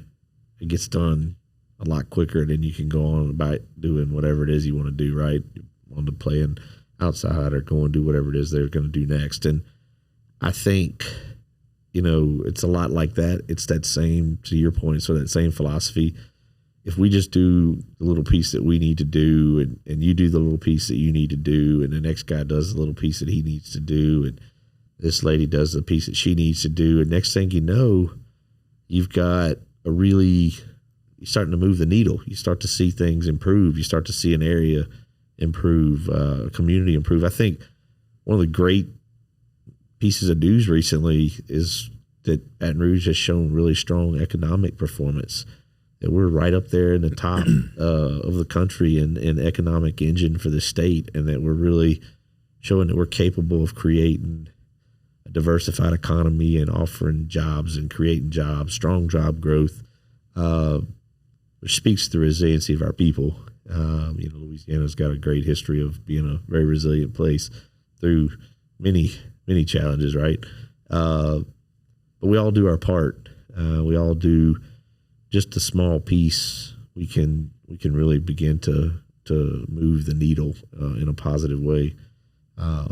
it gets done a lot quicker, and then you can go on about doing whatever it is you want to do, right? You want to playing outside or go and do whatever it is they're going to do next. And I think, it's a lot like that. It's that same, to your point, so that same philosophy. If we just do the little piece that we need to do, and you do the little piece that you need to do, and the next guy does the little piece that he needs to do, and this lady does the piece that she needs to do, and next thing you know, you've got you're starting to move the needle. You start to see things improve. You start to see an area improve, a community improve. I think one of the great pieces of news recently is that Baton Rouge has shown really strong economic performance. That we're right up there in the top of the country and economic engine for the state, and that we're really showing that we're capable of creating a diversified economy and offering jobs and creating jobs, strong job growth, which speaks to the resiliency of our people. Louisiana's got a great history of being a very resilient place through many challenges, right? But we all do our part. We all do just a small piece. We can really begin to move the needle in a positive way. I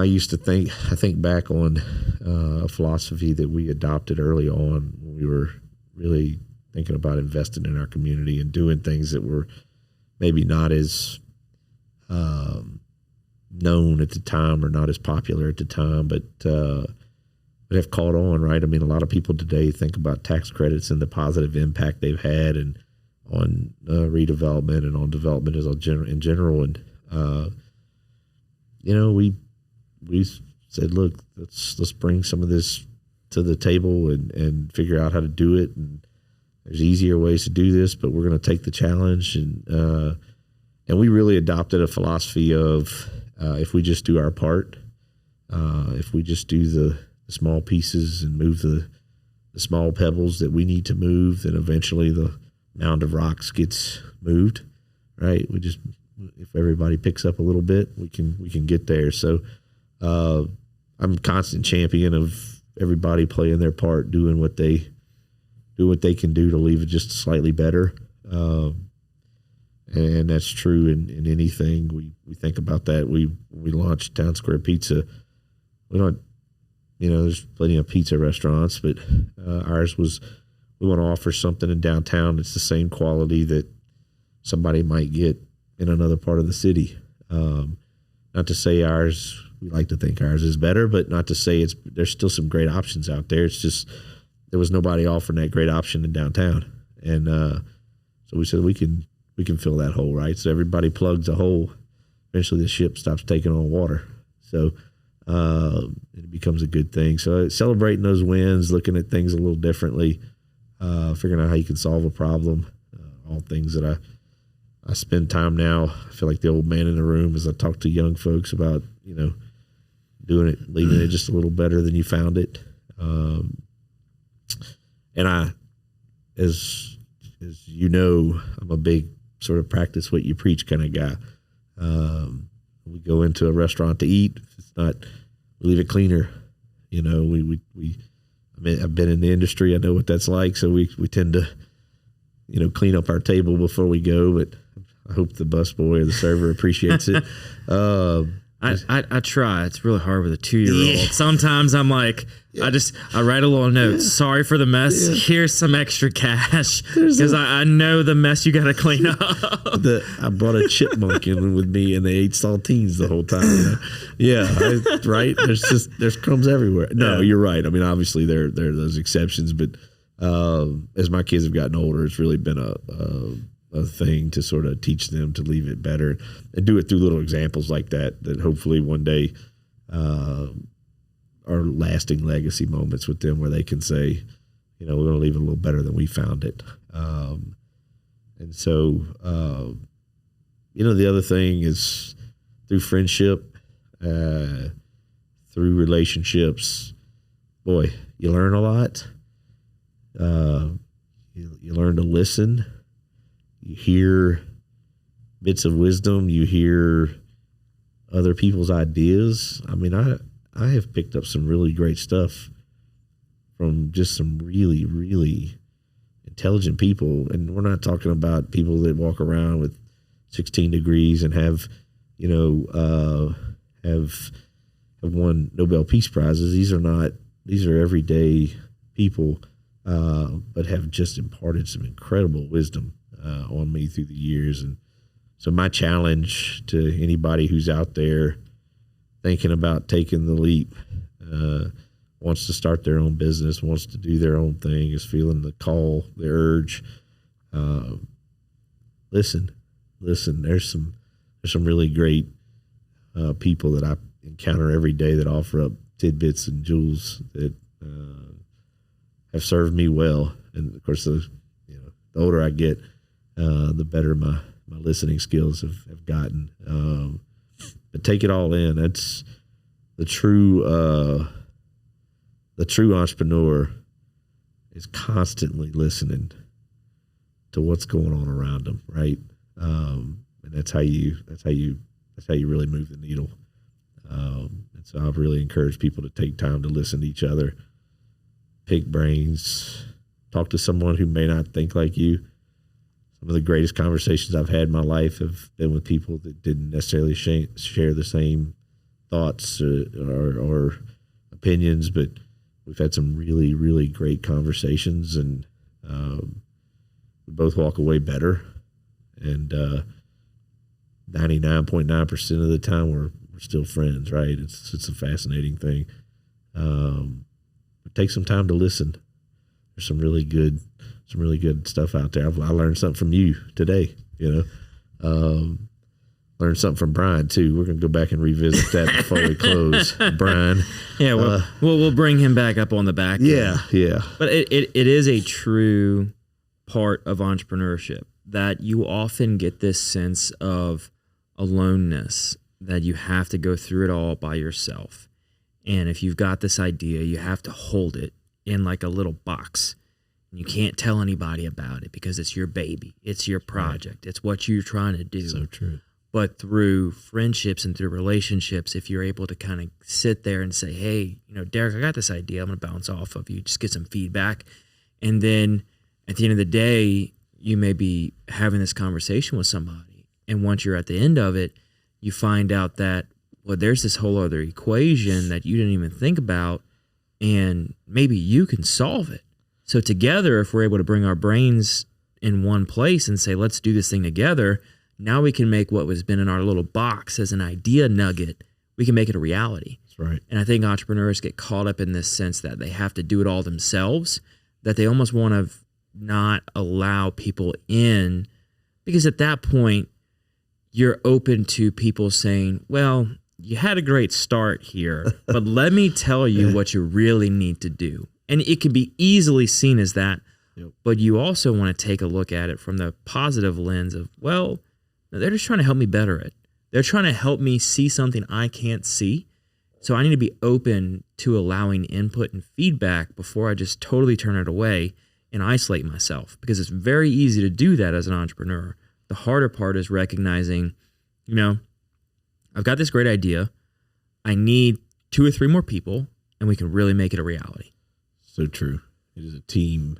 used to think back on a philosophy that we adopted early on when we were really thinking about investing in our community and doing things that were maybe not as known at the time or not as popular at the time, but have caught on, right? I mean, a lot of people today think about tax credits and the positive impact they've had and on redevelopment and on development in general. And, we said, look, let's bring some of this to the table and figure out how to do it. And there's easier ways to do this, but we're going to take the challenge. And we really adopted a philosophy of if we just do our part, if we just do the small pieces and move the small pebbles that we need to move, then eventually the mound of rocks gets moved, right? If everybody picks up a little bit, we can get there. So I'm a constant champion of everybody playing their part, doing what they can do to leave it just slightly better. And that's true in anything. We think about that. We launched Town Square Pizza. We don't, there's plenty of pizza restaurants, but ours was, we want to offer something in downtown that's the same quality that somebody might get in another part of the city. Not to say we like to think ours is better, but not to say there's still some great options out there. It's just there was nobody offering that great option in downtown. And so we said we can fill that hole, right? So everybody plugs a hole. Eventually the ship stops taking on water. So it becomes a good thing. So celebrating those wins, looking at things a little differently, figuring out how you can solve a problem, all things that I spend time now. I feel like the old man in the room as I talk to young folks about, doing it, leaving it just a little better than you found it. And as I'm a big sort of practice what you preach kind of guy. We go into a restaurant to eat. If it's not, we leave it cleaner. I've been in the industry. I know what that's like. So we tend to, clean up our table before we go, but I hope the busboy or the server appreciates it. I try. It's really hard with a 2-year-old. Yeah. Sometimes I'm like, I write a little note. Sorry for the mess. Yeah. Here's some extra cash because I know the mess you got to clean up. I brought a chipmunk in with me and they ate saltines the whole time. Yeah, right. There's crumbs everywhere. No, you're right. I mean, obviously there are those exceptions, but as my kids have gotten older, it's really been a thing to sort of teach them to leave it better and do it through little examples like that hopefully one day are lasting legacy moments with them where they can say, we're going to leave it a little better than we found it. And so, the other thing is through friendship, through relationships, boy, you learn a lot. You learn to listen. You hear bits of wisdom. You hear other people's ideas. I mean, I have picked up some really great stuff from just some really, really intelligent people. And we're not talking about people that walk around with 16 degrees and have won Nobel Peace Prizes. These are everyday people, but have just imparted some incredible wisdom on me through the years. And so my challenge to anybody who's out there thinking about taking the leap, wants to start their own business, wants to do their own thing, is feeling the call, the urge, listen. There's some really great people that I encounter every day that offer up tidbits and jewels that have served me well. And of course, the older I get, the better my listening skills have gotten. But take it all in. That's the true entrepreneur is constantly listening to what's going on around them, right? And that's how you really move the needle. And so I've really encouraged people to take time to listen to each other, pick brains, talk to someone who may not think like you. Some of the greatest conversations I've had in my life have been with people that didn't necessarily share the same thoughts or opinions, but we've had some really, really great conversations, and we both walk away better. And 99.9% of the time we're still friends, right? It's a fascinating thing. But take some time to listen. There's some really good stuff out there. I learned something from you today, learned something from Brian too. We're going to go back and revisit that before we close. Brian. Yeah, we'll bring him back up on the back. Yeah. But it is a true part of entrepreneurship that you often get this sense of aloneness, that you have to go through it all by yourself. And if you've got this idea, you have to hold it in like a little box. You can't tell anybody about it because it's your baby. It's your project. Right. It's what you're trying to do. So true. But through friendships and through relationships, if you're able to kind of sit there and say, hey, Derek, I got this idea. I'm going to bounce off of you. Just get some feedback. And then at the end of the day, you may be having this conversation with somebody. And once you're at the end of it, you find out that, well, there's this whole other equation that you didn't even think about. And maybe you can solve it. So together, if we're able to bring our brains in one place and say, let's do this thing together, now we can make what has been in our little box as an idea nugget, we can make it a reality. That's right. And I think entrepreneurs get caught up in this sense that they have to do it all themselves, that they almost want to not allow people in, because at that point, you're open to people saying, well, you had a great start here, but let me tell you what you really need to do. And it can be easily seen as that, but you also want to take a look at it from the positive lens of, well, they're just trying to help me better it. They're trying to help me see something I can't see. So I need to be open to allowing input and feedback before I just totally turn it away and isolate myself, because it's very easy to do that as an entrepreneur. The harder part is recognizing, I've got this great idea. I need 2 or 3 more people and we can really make it a reality. So true. It is a team.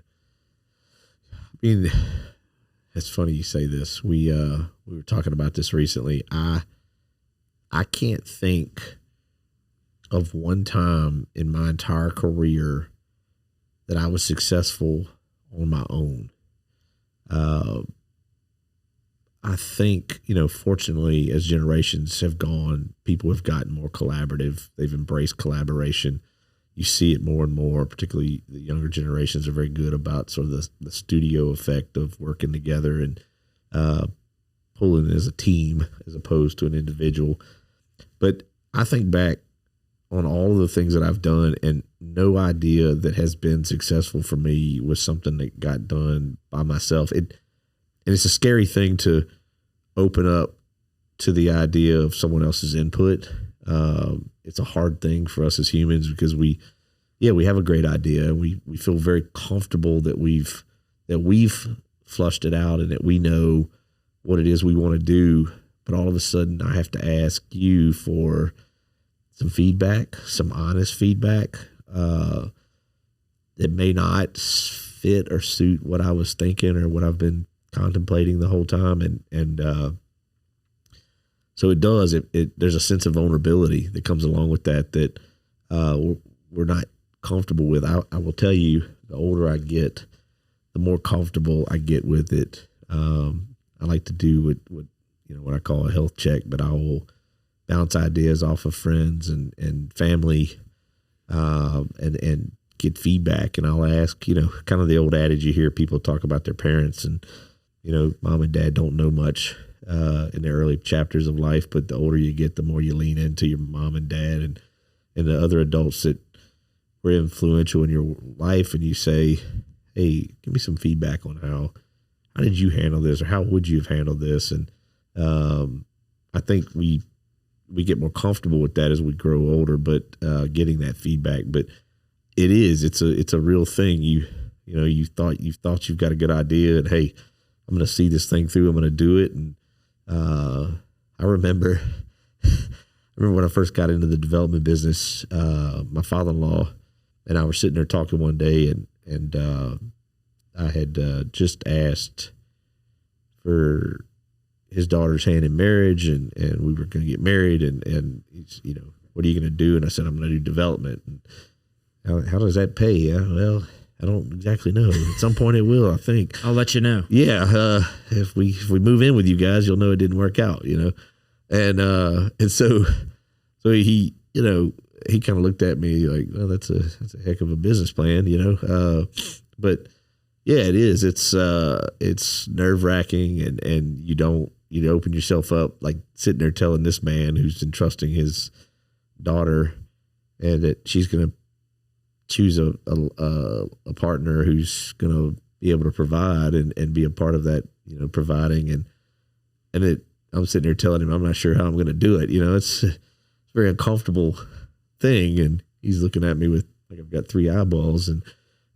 I mean, it's funny you say this. We were talking about this recently. I can't think of one time in my entire career that I was successful on my own. I think, fortunately, as generations have gone, people have gotten more collaborative. They've embraced collaboration. You see it more and more, particularly the younger generations are very good about sort of the studio effect of working together and pulling as a team as opposed to an individual. But I think back on all of the things that I've done, and no idea that has been successful for me was something that got done by myself. And it's a scary thing to open up to the idea of someone else's input. It's a hard thing for us as humans because we have a great idea. We feel very comfortable that we've flushed it out and that we know what it is we want to do. But all of a sudden I have to ask you for some feedback, some honest feedback, that may not fit or suit what I was thinking or what I've been contemplating the whole time. And so it does, there's a sense of vulnerability that comes along with that we're not comfortable with. I will tell you, the older I get, the more comfortable I get with it. I like to do what I call a health check, but I will bounce ideas off of friends and family, and get feedback. And I'll ask, kind of the old adage you hear people talk about their parents, and, mom and dad don't know much in the early chapters of life, but the older you get, the more you lean into your mom and dad and the other adults that were influential in your life. And you say, hey, give me some feedback on how did you handle this, or how would you have handled this? And I think we get more comfortable with that as we grow older, but getting that feedback. But it's a real thing. You thought you've got a good idea, and hey, I'm going to see this thing through. I'm going to do it. And I remember when I first got into the development business, my father-in-law and I were sitting there talking one day, and I had just asked for his daughter's hand in marriage, and we were going to get married, and he's, what are you going to do? And I said, I'm going to do development. And how does that pay? Yeah, well, I don't exactly know. At some point it will, I think. I'll let you know. Yeah. If we move in with you guys, you'll know it didn't work out, And so he, he kind of looked at me like, well, that's a heck of a business plan, But yeah, it is. It's nerve wracking, and you don't you open yourself up, like sitting there telling this man who's entrusting his daughter, and that she's going to choose a partner who's going to be able to provide and be a part of that, providing. And I'm sitting there telling him, I'm not sure how I'm going to do it. It's a very uncomfortable thing. And he's looking at me with, like, I've got 3 eyeballs, and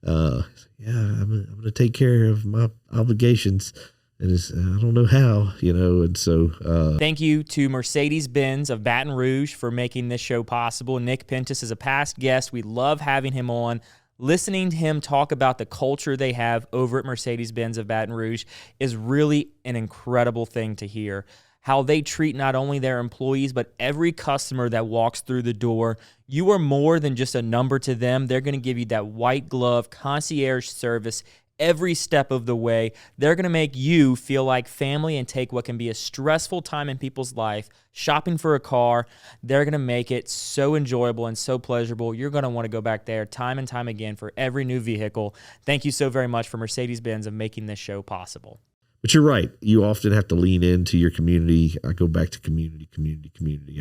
I'm going to take care of my obligations. And I don't know how, and so. Thank you to Mercedes-Benz of Baton Rouge for making this show possible. Nick Pentis is a past guest. We love having him on. Listening to him talk about the culture they have over at Mercedes-Benz of Baton Rouge is really an incredible thing to hear. How they treat not only their employees, but every customer that walks through the door. You are more than just a number to them. They're going to give you that white glove concierge service every step of the way. They're going to make you feel like family and take what can be a stressful time in people's life, shopping for a car. They're going to make it so enjoyable and so pleasurable. You're going to want to go back there time and time again for every new vehicle. Thank you so very much for Mercedes-Benz of making this show possible. But you're right. You often have to lean into your community. I go back to community.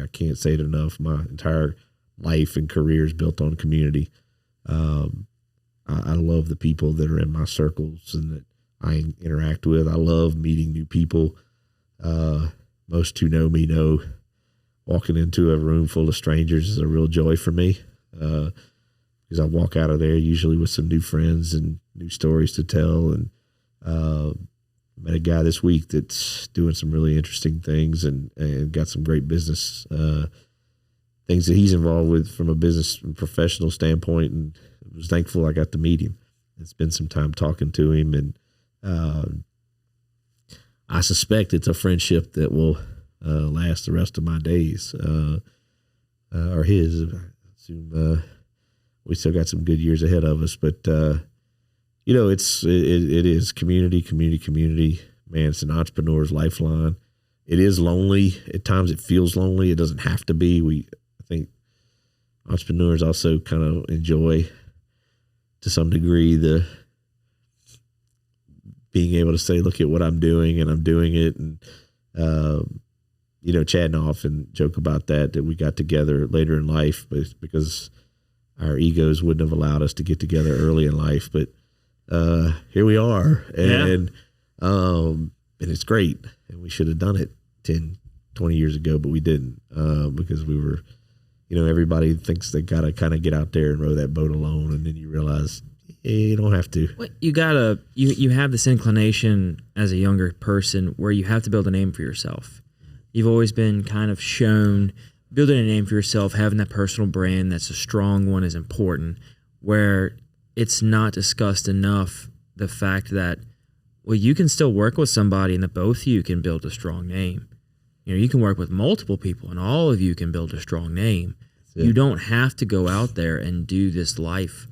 I can't say it enough. My entire life and career is built on community. I love the people that are in my circles and that I interact with. I love meeting new people. Most who know me know walking into a room full of strangers is a real joy for me, because I walk out of there usually with some new friends and new stories to tell. And met a guy this week that's doing some really interesting things and got some great business things that he's involved with from a business and professional standpoint, and was thankful I got to meet him and spend some time talking to him. And I suspect it's a friendship that will last the rest of my days, or his. I assume we still got some good years ahead of us, but it is community. Man, it's an entrepreneur's lifeline. It is lonely. At times it feels lonely. It doesn't have to be. I think entrepreneurs also kind of enjoy, to some degree, the being able to say, look at what I'm doing, and I'm doing it. And, Chad and I often joke about that we got together later in life, but because our egos wouldn't have allowed us to get together early in life. But here we are, and it's great. And we should have done it 10, 20 years ago, but we didn't, because we were, everybody thinks they got to kind of get out there and row that boat alone. And then you realize you don't have to. Well, you have this inclination as a younger person where you have to build a name for yourself. You've always been kind of shown building a name for yourself, having that personal brand that's a strong one is important, where it's not discussed enough the fact that, well, you can still work with somebody and that both of you can build a strong name. You can work with multiple people and all of you can build a strong name. You don't have to go out there and do this life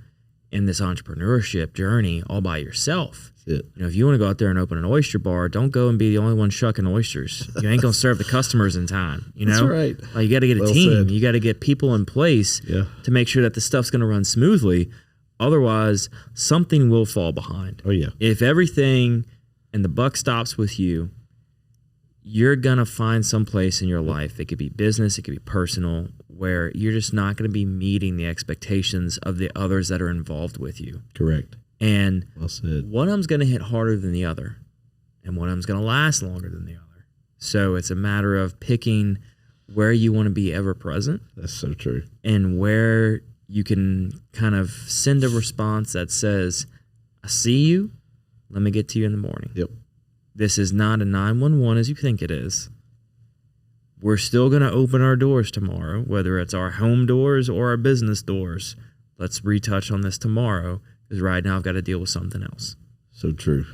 and this entrepreneurship journey all by yourself. If you want to go out there and open an oyster bar, don't go and be the only one shucking oysters. You ain't going to serve the customers in time. That's right. Like, you got to get a team. Said. You got to get people in place to make sure that the stuff's going to run smoothly. Otherwise, something will fall behind. Oh, yeah. If everything and the buck stops with you, you're going to find some place in your life, it could be business, it could be personal, where you're just not going to be meeting the expectations of the others that are involved with you. Correct. And well said. One of them's going to hit harder than the other, and one of them's going to last longer than the other. So it's a matter of picking where you want to be ever present. That's so true. And where you can kind of send a response that says, I see you, let me get to you in the morning. Yep. This is not a 911 as you think it is. We're still going to open our doors tomorrow, whether it's our home doors or our business doors. Let's retouch on this tomorrow, because right now I've got to deal with something else. So true.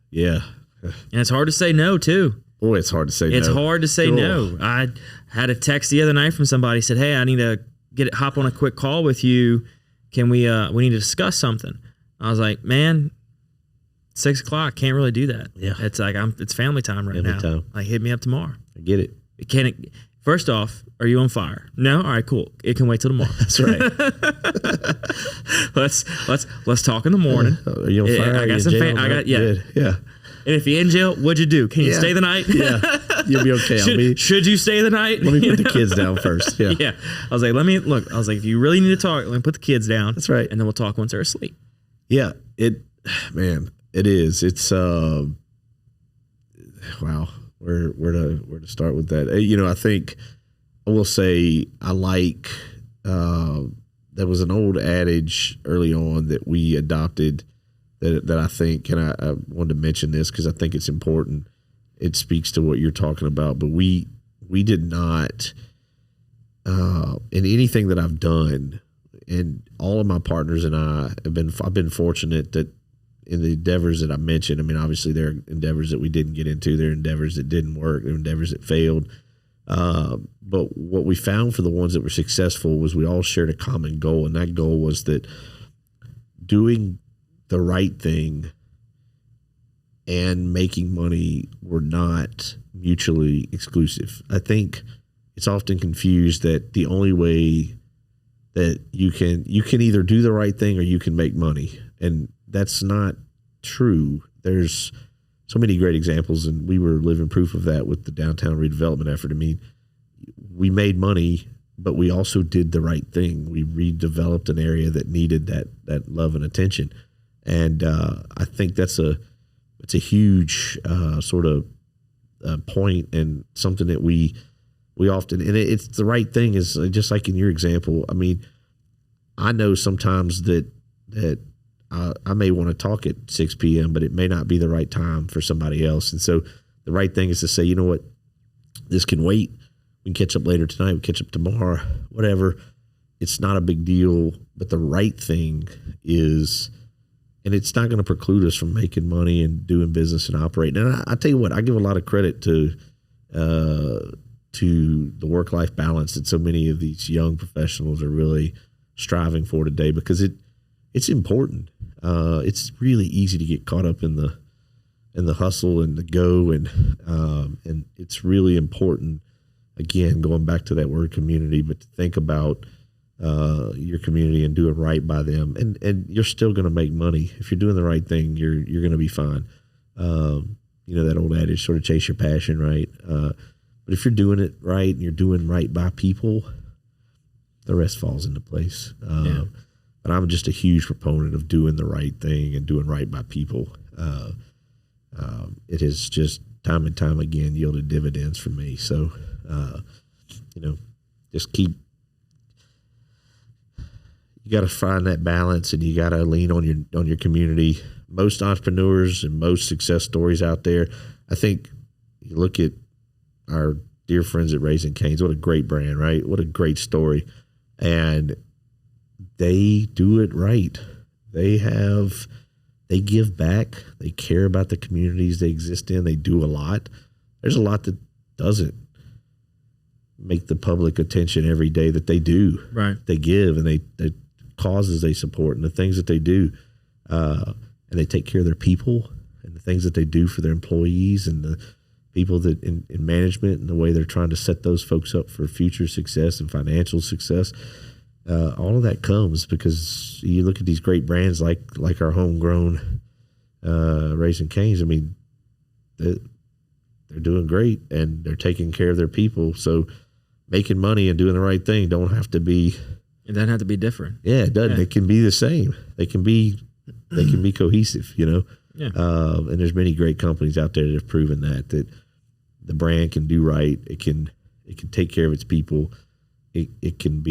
Yeah. And it's hard to say no, too. Boy, it's hard to say no. It's hard to say no. I had a text the other night from somebody, said, hey, I need to hop on a quick call with you. Can we need to discuss something? I was like, man, 6 o'clock, can't really do that. Yeah. It's like, it's family time right now. Time. Like, hit me up tomorrow. I get it. First off, are you on fire? No? All right, cool. It can wait till tomorrow. That's right. let's talk in the morning. Are you on fire? I got some yeah. And if you're in jail, what'd you do? Can you stay the night? Yeah. You'll be okay. Should you stay the night? Let me put the kids down first. Yeah. Yeah. I was like, if you really need to talk, let me put the kids down. That's right. And then we'll talk once they're asleep. Yeah. It is. It's, wow. Where to start with that? I think I will say I like, there was an old adage early on that we adopted that I think, and I wanted to mention this because I think it's important. It speaks to what you're talking about, but we did not, in anything that I've done, and all of my partners and I've been fortunate that in the endeavors that I mentioned, I mean, obviously there are endeavors that we didn't get into, there are endeavors that didn't work, there are endeavors that failed. But what we found for the ones that were successful was we all shared a common goal, and that goal was that doing the right thing and making money were not mutually exclusive. I think it's often confused that the only way that you can either do the right thing or you can make money, and that's not true. There's so many great examples, and we were living proof of that with the downtown redevelopment effort. I mean, we made money, but we also did the right thing. We redeveloped an area that needed that love and attention, and I think that's a huge sort of point, and something that we often, and it's the right thing, is just like in your example. I mean, I know sometimes that I may want to talk at 6 p.m., but it may not be the right time for somebody else. And so the right thing is to say, you know what, this can wait. We can catch up later tonight. We catch up tomorrow, whatever. It's not a big deal. But the right thing is, and it's not going to preclude us from making money and doing business and operating. And I tell you what, I give a lot of credit to the work-life balance that so many of these young professionals are really striving for today, because it's important. It's really easy to get caught up in the hustle and the go, and it's really important. Again, going back to that word community, but to think about your community and doing right by them, and you're still going to make money if you're doing the right thing. You're going to be fine. That old adage, sort of chase your passion, right? But if you're doing it right and you're doing right by people, the rest falls into place. But I'm just a huge proponent of doing the right thing and doing right by people. It has just time and time again yielded dividends for me. So, just you got to find that balance, and you got to lean on your community. Most entrepreneurs and most success stories out there, I think you look at our dear friends at Raising Cane's, what a great brand, right? What a great story. And they do it right. They give back. They care about the communities they exist in. They do a lot. There's a lot that doesn't make the public attention every day that they do. Right. They give, and the causes they support, and the things that they do. And they take care of their people, and the things that they do for their employees, and the people that in management, and the way they're trying to set those folks up for future success and financial success. All of that comes because you look at these great brands like our homegrown Raising Cane's. I mean, they're doing great, and they're taking care of their people. So making money and doing the right thing don't have to be. It doesn't have to be different. Yeah, it doesn't. Yeah. It can be the same. They can be cohesive. Yeah. And there's many great companies out there that have proven that the brand can do right. It can take care of its people. It can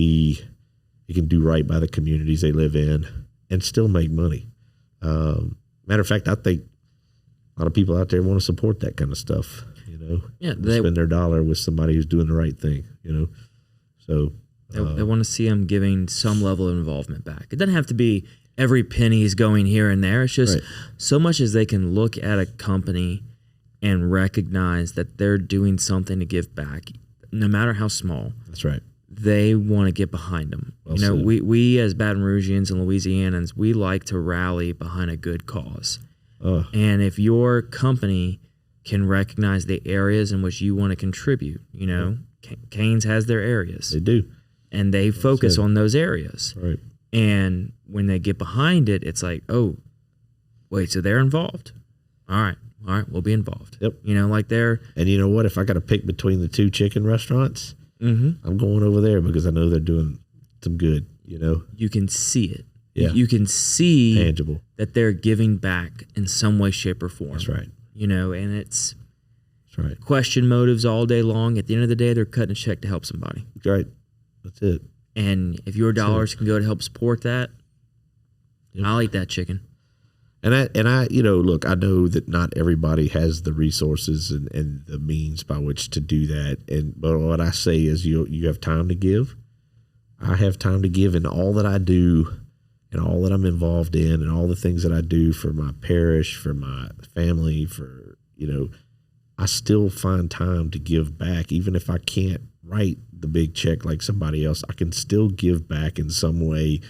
do right by the communities they live in and still make money. Matter of fact, I think a lot of people out there want to support that kind of stuff, Yeah, they spend their dollar with somebody who's doing the right thing, So they want to see them giving some level of involvement back. It doesn't have to be every penny is going here and there. It's just so much as they can look at a company and recognize that they're doing something to give back, no matter how small. That's right. They want to get behind them. Well, we as Baton Rougeans and Louisianans, we like to rally behind a good cause. And if your company can recognize the areas in which you want to contribute, Cane's has their areas. They do. And they focus on those areas. Right. And when they get behind it, it's like, oh, wait, so they're involved. All right. all right, we'll be involved. Yep. You know, like they're. And you know what? If I got to pick between the two chicken restaurants, I'm going over there because I know they're doing some good, you know. You can see it. Yeah. You can see tangible that they're giving back in some way, shape, or form. That's right. You know, and it's That's right. question motives all day long. At the end of the day, they're cutting a check to help somebody. That's right. That's it. And if your dollars can go to help support that, I'll eat that chicken. And I, you know, look, I know that not everybody has the resources and the means by which to do that. But what I say is you have time to give. I have time to give in all that I do and all that I'm involved in and all the things that I do for my parish, for my family, for, you know, I still find time to give back. Even if I can't write the big check like somebody else, I can still give back in some way.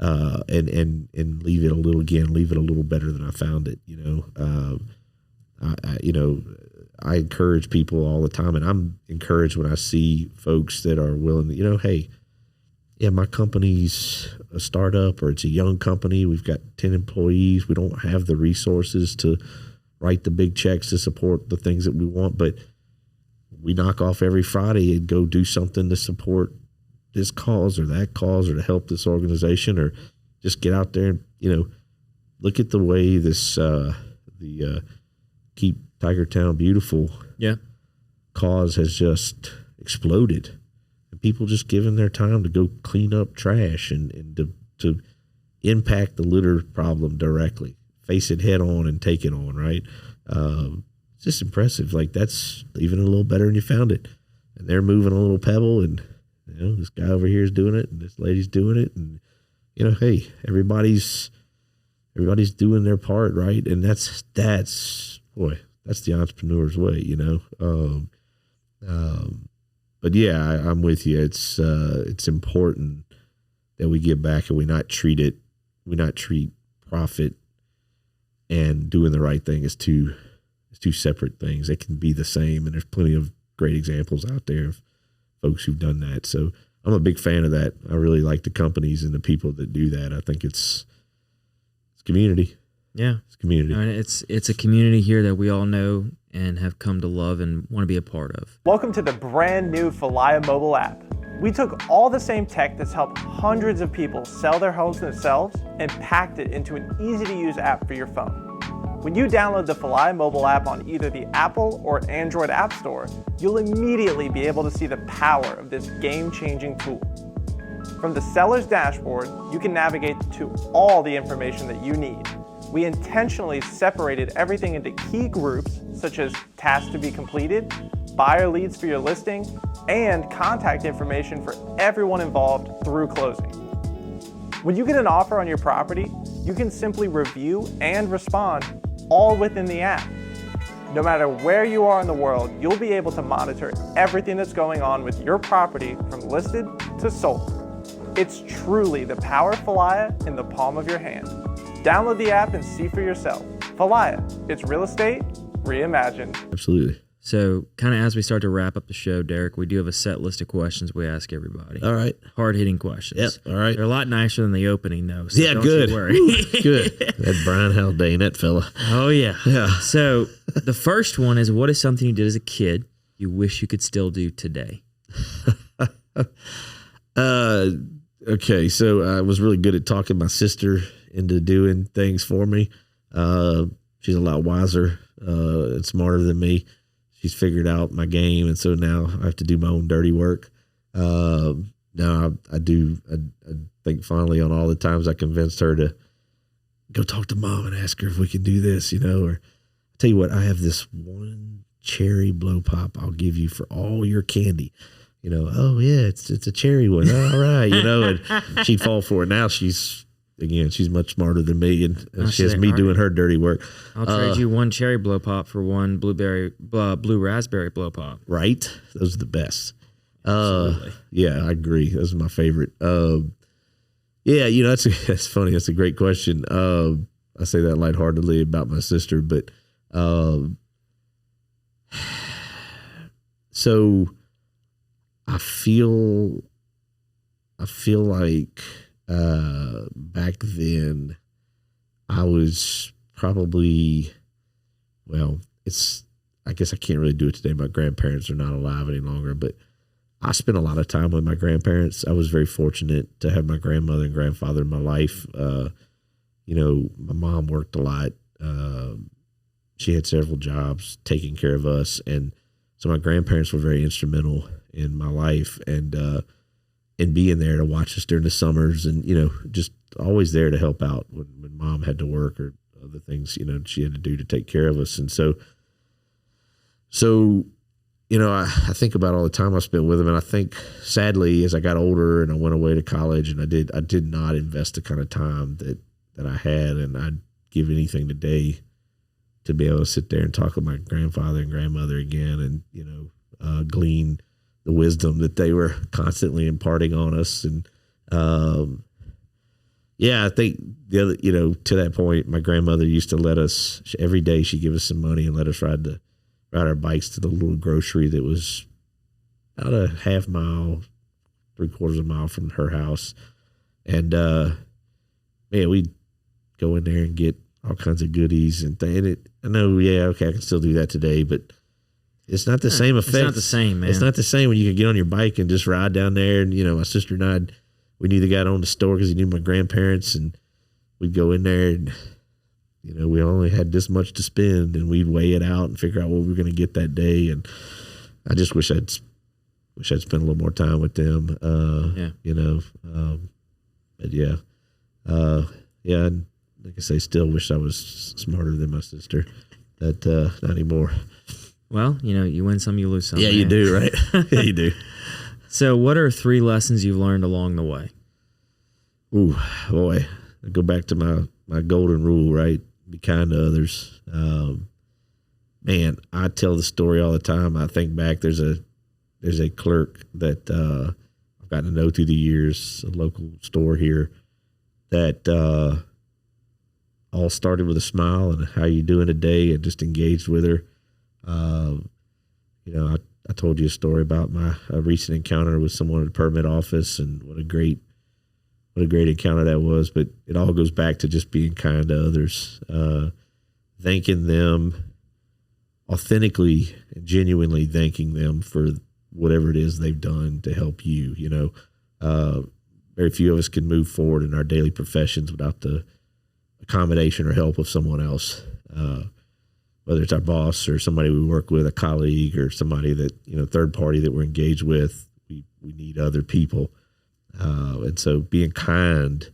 And leave it a little better than I found it. You know, I encourage people all the time, and I'm encouraged when I see folks that are willing to, you know, hey, yeah, my company's a startup or it's a young company. We've got 10 employees. We don't have the resources to write the big checks to support the things that we want, but we knock off every Friday and go do something to support this cause or that cause or to help this organization, or just get out there and, you know, look at the way this the Keep Tigertown Beautiful cause has just exploded, and people just giving their time to go clean up trash and to impact the litter problem directly, face it head on and take it on, right? It's just impressive. Like, that's even a little better than you found it. And they're moving a little pebble, and you know, this guy over here is doing it, and this lady's doing it, and you know, hey, everybody's doing their part, right? And that's the entrepreneur's way, you know. But yeah, I'm with you. It's important that we give back and we not treat profit and doing the right thing as two separate things. They can be the same, and there's plenty of great examples out there of folks who've done that. So I'm a big fan of that. I really like the companies and the people that do that. I think it's community. Yeah. It's community. I mean, it's a community here that we all know and have come to love and want to be a part of. Welcome to the brand new Falaya mobile app. We took all the same tech that's helped hundreds of people sell their homes themselves and packed it into an easy to use app for your phone. When you download the Falaya mobile app on either the Apple or Android App Store, you'll immediately be able to see the power of this game-changing tool. From the seller's dashboard, you can navigate to all the information that you need. We intentionally separated everything into key groups, such as tasks to be completed, buyer leads for your listing, and contact information for everyone involved through closing. When you get an offer on your property, you can simply review and respond all within the app. No matter where you are in the world, you'll be able to monitor everything that's going on with your property from listed to sold. It's truly the power of Falaya in the palm of your hand. Download the app and see for yourself. Falaya, it's real estate reimagined. Absolutely. So kind of as we start to wrap up the show, Derek, we do have a set list of questions we ask everybody. All right. Hard-hitting questions. Yep. All right. They're a lot nicer than the opening, though. So yeah, don't good. You worry. Good. That Brian Haldane, that fella. Oh, yeah. Yeah. So the first one is, what is something you did as a kid you wish you could still do today? Okay, so I was really good at talking my sister into doing things for me. She's a lot wiser and smarter than me. She's figured out my game, and so now I have to do my own dirty work. Now I think finally on all the times I convinced her to go talk to mom and ask her if we can do this, you know. Or I'll tell you what, I have this one cherry blow pop I'll give you for all your candy. You know, oh yeah, it's a cherry one. All right, you know, and she'd fall for it. Now she's much smarter than me, and she has me doing her dirty work. I'll trade you one cherry blow pop for one blue raspberry blow pop. Right? Those are the best. Absolutely. Yeah, I agree. Those are my favorite. Yeah, you know, that's funny. That's a great question. I say that lightheartedly about my sister, but so I feel like back then I was probably well, I guess I can't really do it today. My grandparents are not alive any longer, but I spent a lot of time with my grandparents. I was very fortunate to have my grandmother and grandfather in my life. My mom worked a lot. She had several jobs taking care of us. And so my grandparents were very instrumental in my life and being there to watch us during the summers and, just always there to help out when mom had to work or other things, she had to do to take care of us. And so, I think about all the time I spent with them, and I think sadly as I got older and I went away to college and I did not invest the kind of time that I had, and I'd give anything today to be able to sit there and talk with my grandfather and grandmother again and, glean the wisdom that they were constantly imparting on us. And, I think the other, to that point, my grandmother used to let us, every day she'd give us some money and let us ride our bikes to the little grocery that was about a half mile, 3/4 mile from her house. And, we'd go in there and get all kinds of goodies and things. I know, I can still do that today, but it's not the same effect. It's not the same, man. It's not the same when you can get on your bike and just ride down there. And, my sister and I, we neither got on the store because he knew my grandparents, and we'd go in there and, we only had this much to spend, and we'd weigh it out and figure out what we were going to get that day. And I just wish I'd spent a little more time with them. And like I say, still wish I was smarter than my sister. But not anymore. Well, you win some, you lose some. Yeah, man. you do, right? Yeah, you do. So what are 3 lessons you've learned along the way? Ooh, boy. I go back to my golden rule, right? Be kind to others. Man, I tell the story all the time. I think back, there's a clerk that I've gotten to know through the years, a local store here, that all started with a smile and how you doing today, and just engaged with her. I told you a story about my recent encounter with someone at the permit office, and what a great encounter that was. But it all goes back to just being kind to others, thanking them, authentically and genuinely thanking them for whatever it is they've done to help you. Very few of us can move forward in our daily professions without the accommodation or help of someone else, whether it's our boss or somebody we work with, a colleague, or somebody that, third party that we're engaged with. We need other people. And so being kind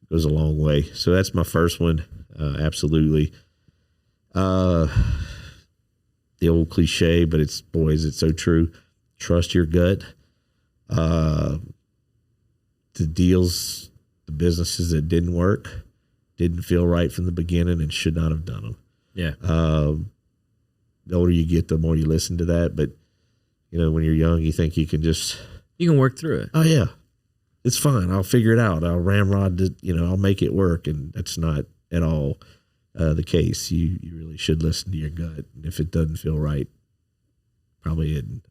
goes a long way. So that's my first one. Absolutely. The old cliche, but it's so true. Trust your gut. The businesses that didn't work, didn't feel right from the beginning, and should not have done them. Yeah. The older you get, the more you listen to that. But, when you're young, you think you can work through it. Oh yeah, it's fine. I'll figure it out. I'll ramrod it, I'll make it work. And that's not at all the case. You really should listen to your gut. And if it doesn't feel right, probably isn't.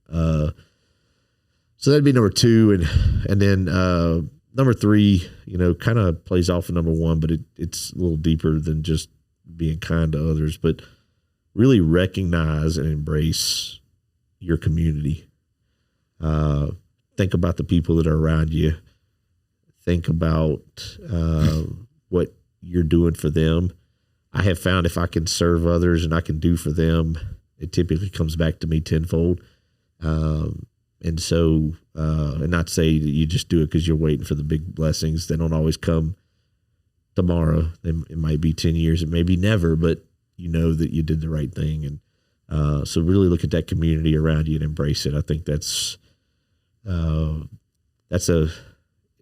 So that'd be number 2. And then number 3, kind of plays off of number 1, but it's a little deeper than just being kind to others, but really recognize and embrace your community. Think about the people that are around you. Think about what you're doing for them. I have found if I can serve others and I can do for them, it typically comes back to me tenfold. And so, and not say that you just do it because you're waiting for the big blessings. They don't always come tomorrow. It might be 10 years. It may be never, but you know that you did the right thing. And so really look at that community around you and embrace it. I think that's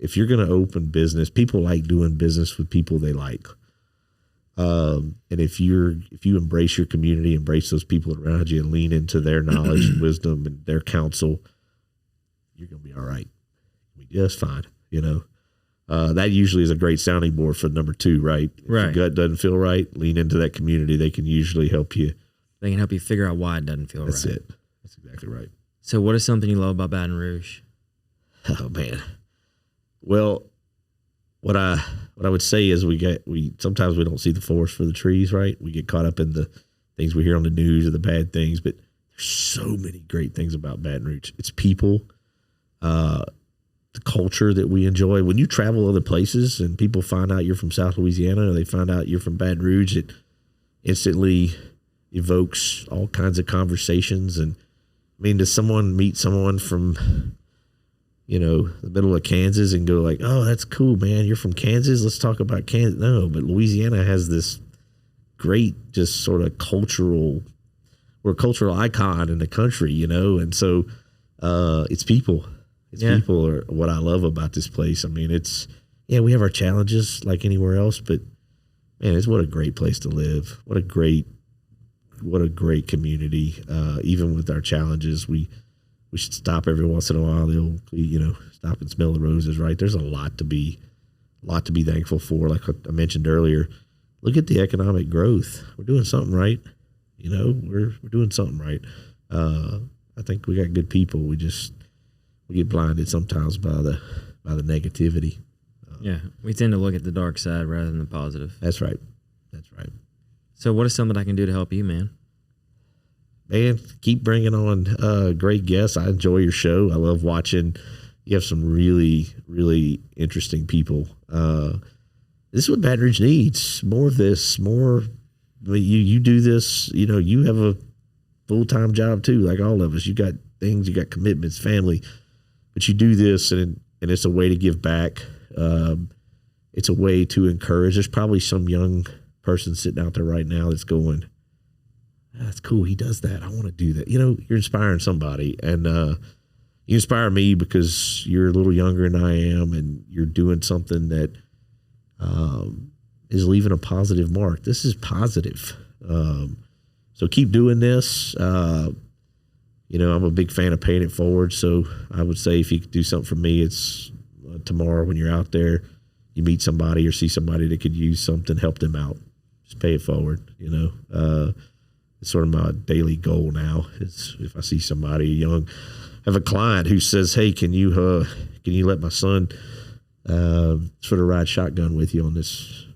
if you're going to open business, people like doing business with people they like. And if you embrace your community, embrace those people around you, and lean into their knowledge and wisdom and their counsel, you're going to be all right. You'll be just fine. That usually is a great sounding board for number 2, right? If your gut doesn't feel right, lean into that community. They can usually help you. They can help you figure out why it doesn't feel right. That's it. That's exactly right. So what is something you love about Baton Rouge? Oh man. Well, what I would say is we sometimes we don't see the forest for the trees, right? We get caught up in the things we hear on the news or the bad things, but there's so many great things about Baton Rouge. It's people, the culture that we enjoy. When you travel other places and people find out you're from South Louisiana or they find out you're from Baton Rouge, it instantly evokes all kinds of conversations. And I mean, does someone meet someone from, the middle of Kansas and go like, oh, that's cool, man, you're from Kansas, let's talk about Kansas? No, but Louisiana has this great just sort of we're a cultural icon in the country, and so it's people. People are what I love about this place. I mean, we have our challenges like anywhere else, but man, it's what a great place to live. What a great community. Even with our challenges, we should stop every once in a while. Stop and smell the roses, right? There's a lot to be thankful for. Like I mentioned earlier, look at the economic growth. We're doing something right. We're doing something right. I think we got good people. We get blinded sometimes by the negativity. We tend to look at the dark side rather than the positive. That's right. So what is something I can do to help you, man? Man, keep bringing on great guests. I enjoy your show. I love watching. You have some really, really interesting people. This is what Baton Rouge needs. More of this. More. You do this. You have a full-time job too, like all of us. You got things. You got commitments, family. But you do this, and it's a way to give back. It's a way to encourage. There's probably some young person sitting out there right now that's going, that's cool, he does that, I want to do that. You're inspiring somebody, and you inspire me because you're a little younger than I am, and you're doing something that is leaving a positive mark. This is positive. So keep doing this. I'm a big fan of paying it forward. So I would say if you could do something for me, it's tomorrow when you're out there, you meet somebody or see somebody that could use something, help them out. Just pay it forward. It's sort of my daily goal now. Is if I see somebody young, I have a client who says, hey, can you let my son sort of ride shotgun with you on this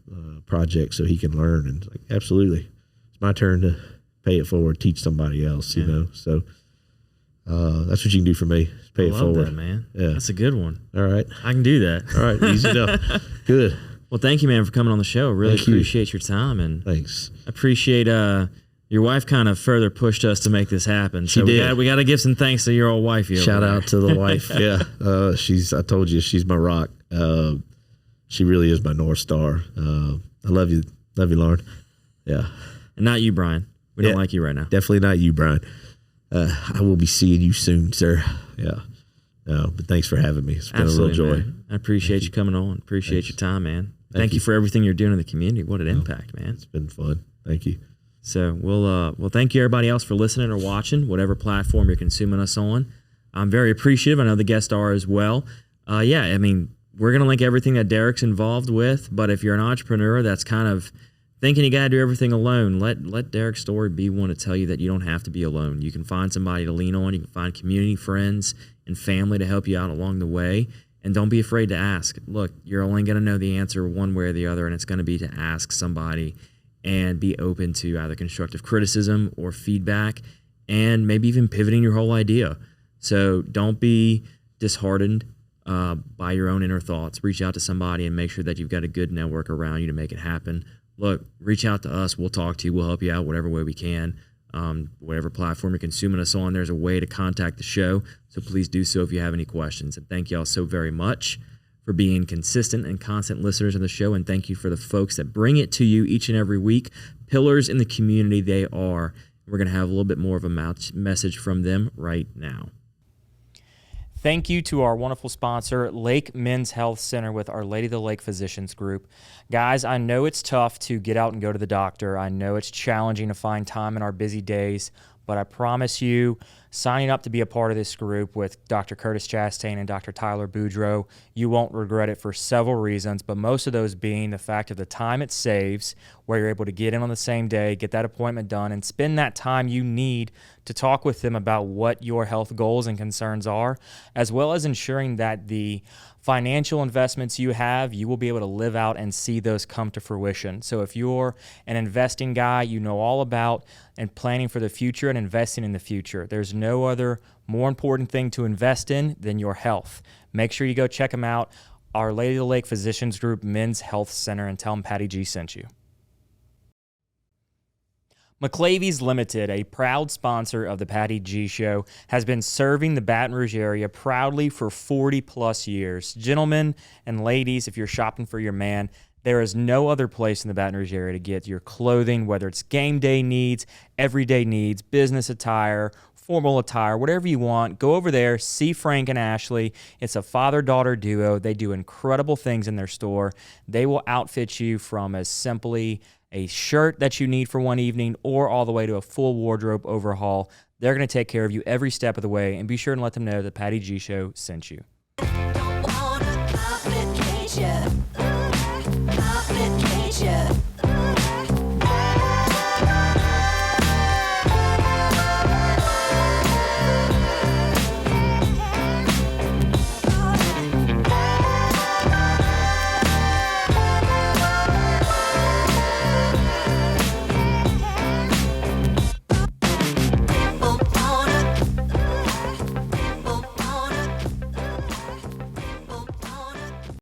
project so he can learn? And like, absolutely. It's my turn to pay it forward, teach somebody else, So that's what you can do for me. Pay it forward. I love that, man. Yeah. That's a good one. All right. I can do that. All right. Easy enough. Good. Well, thank you, man, for coming on the show. Really appreciate your time. And thanks. Appreciate your wife kind of further pushed us to make this happen. She did. We got to give some thanks to your old wifey. Shout out to the wife. Yeah. I told you, she's my rock. She really is my North Star. I love you. Love you, Lauren. Yeah. And not you, Brian. We don't like you right now. Definitely not you, Brian. I will be seeing you soon, sir. Yeah. No, but thanks for having me. It's been Absolutely, a real joy. Man. I appreciate you coming on. Appreciate your time, man. Thank you for everything you're doing in the community. What an impact, man. It's been fun. Thank you. So we'll thank you everybody else for listening or watching, whatever platform you're consuming us on. I'm very appreciative. I know the guests are as well. We're going to link everything that Derek's involved with, but if you're an entrepreneur that's kind of thinking you got to do everything alone, let Derek's story be one to tell you that you don't have to be alone. You can find somebody to lean on. You can find community, friends, and family to help you out along the way. And don't be afraid to ask. Look, you're only going to know the answer one way or the other, and it's going to be to ask somebody and be open to either constructive criticism or feedback and maybe even pivoting your whole idea. So don't be disheartened by your own inner thoughts. Reach out to somebody and make sure that you've got a good network around you to make it happen. Look, reach out to us. We'll talk to you. We'll help you out whatever way we can. Whatever platform you're consuming us on, there's a way to contact the show. So please do so if you have any questions. And thank you all so very much for being consistent and constant listeners of the show. And thank you for the folks that bring it to you each and every week. Pillars in the community they are. We're going to have a little bit more of a message from them right now. Thank you to our wonderful sponsor, Lake Men's Health Center with Our Lady of the Lake Physicians Group. Guys, I know it's tough to get out and go to the doctor. I know it's challenging to find time in our busy days, but I promise you, signing up to be a part of this group with Dr. Curtis Chastain and Dr. Tyler Boudreau, you won't regret it for several reasons, but most of those being the fact of the time it saves where you're able to get in on the same day, get that appointment done, and spend that time you need to talk with them about what your health goals and concerns are, as well as ensuring that the financial investments you have, you will be able to live out and see those come to fruition. So if you're an investing guy, you know all about and planning for the future and investing in the future. There's no other more important thing to invest in than your health. Make sure you go check them out, Our Lady of the Lake Physicians Group Men's Health Center, and tell them Patty G sent you. McClavy's Limited, a proud sponsor of the Patty G Show, has been serving the Baton Rouge area proudly for 40 plus years. Gentlemen and ladies, if you're shopping for your man, there is no other place in the Baton Rouge area to get your clothing, whether it's game day needs, everyday needs, business attire, formal attire, whatever you want. Go over there, see Frank and Ashley. It's a father-daughter duo. They do incredible things in their store. They will outfit you from as simply a shirt that you need for one evening or all the way to a full wardrobe overhaul. They're going to take care of you every step of the way, and be sure and let them know that Patty G Show sent you. Don't wanna complicate ya.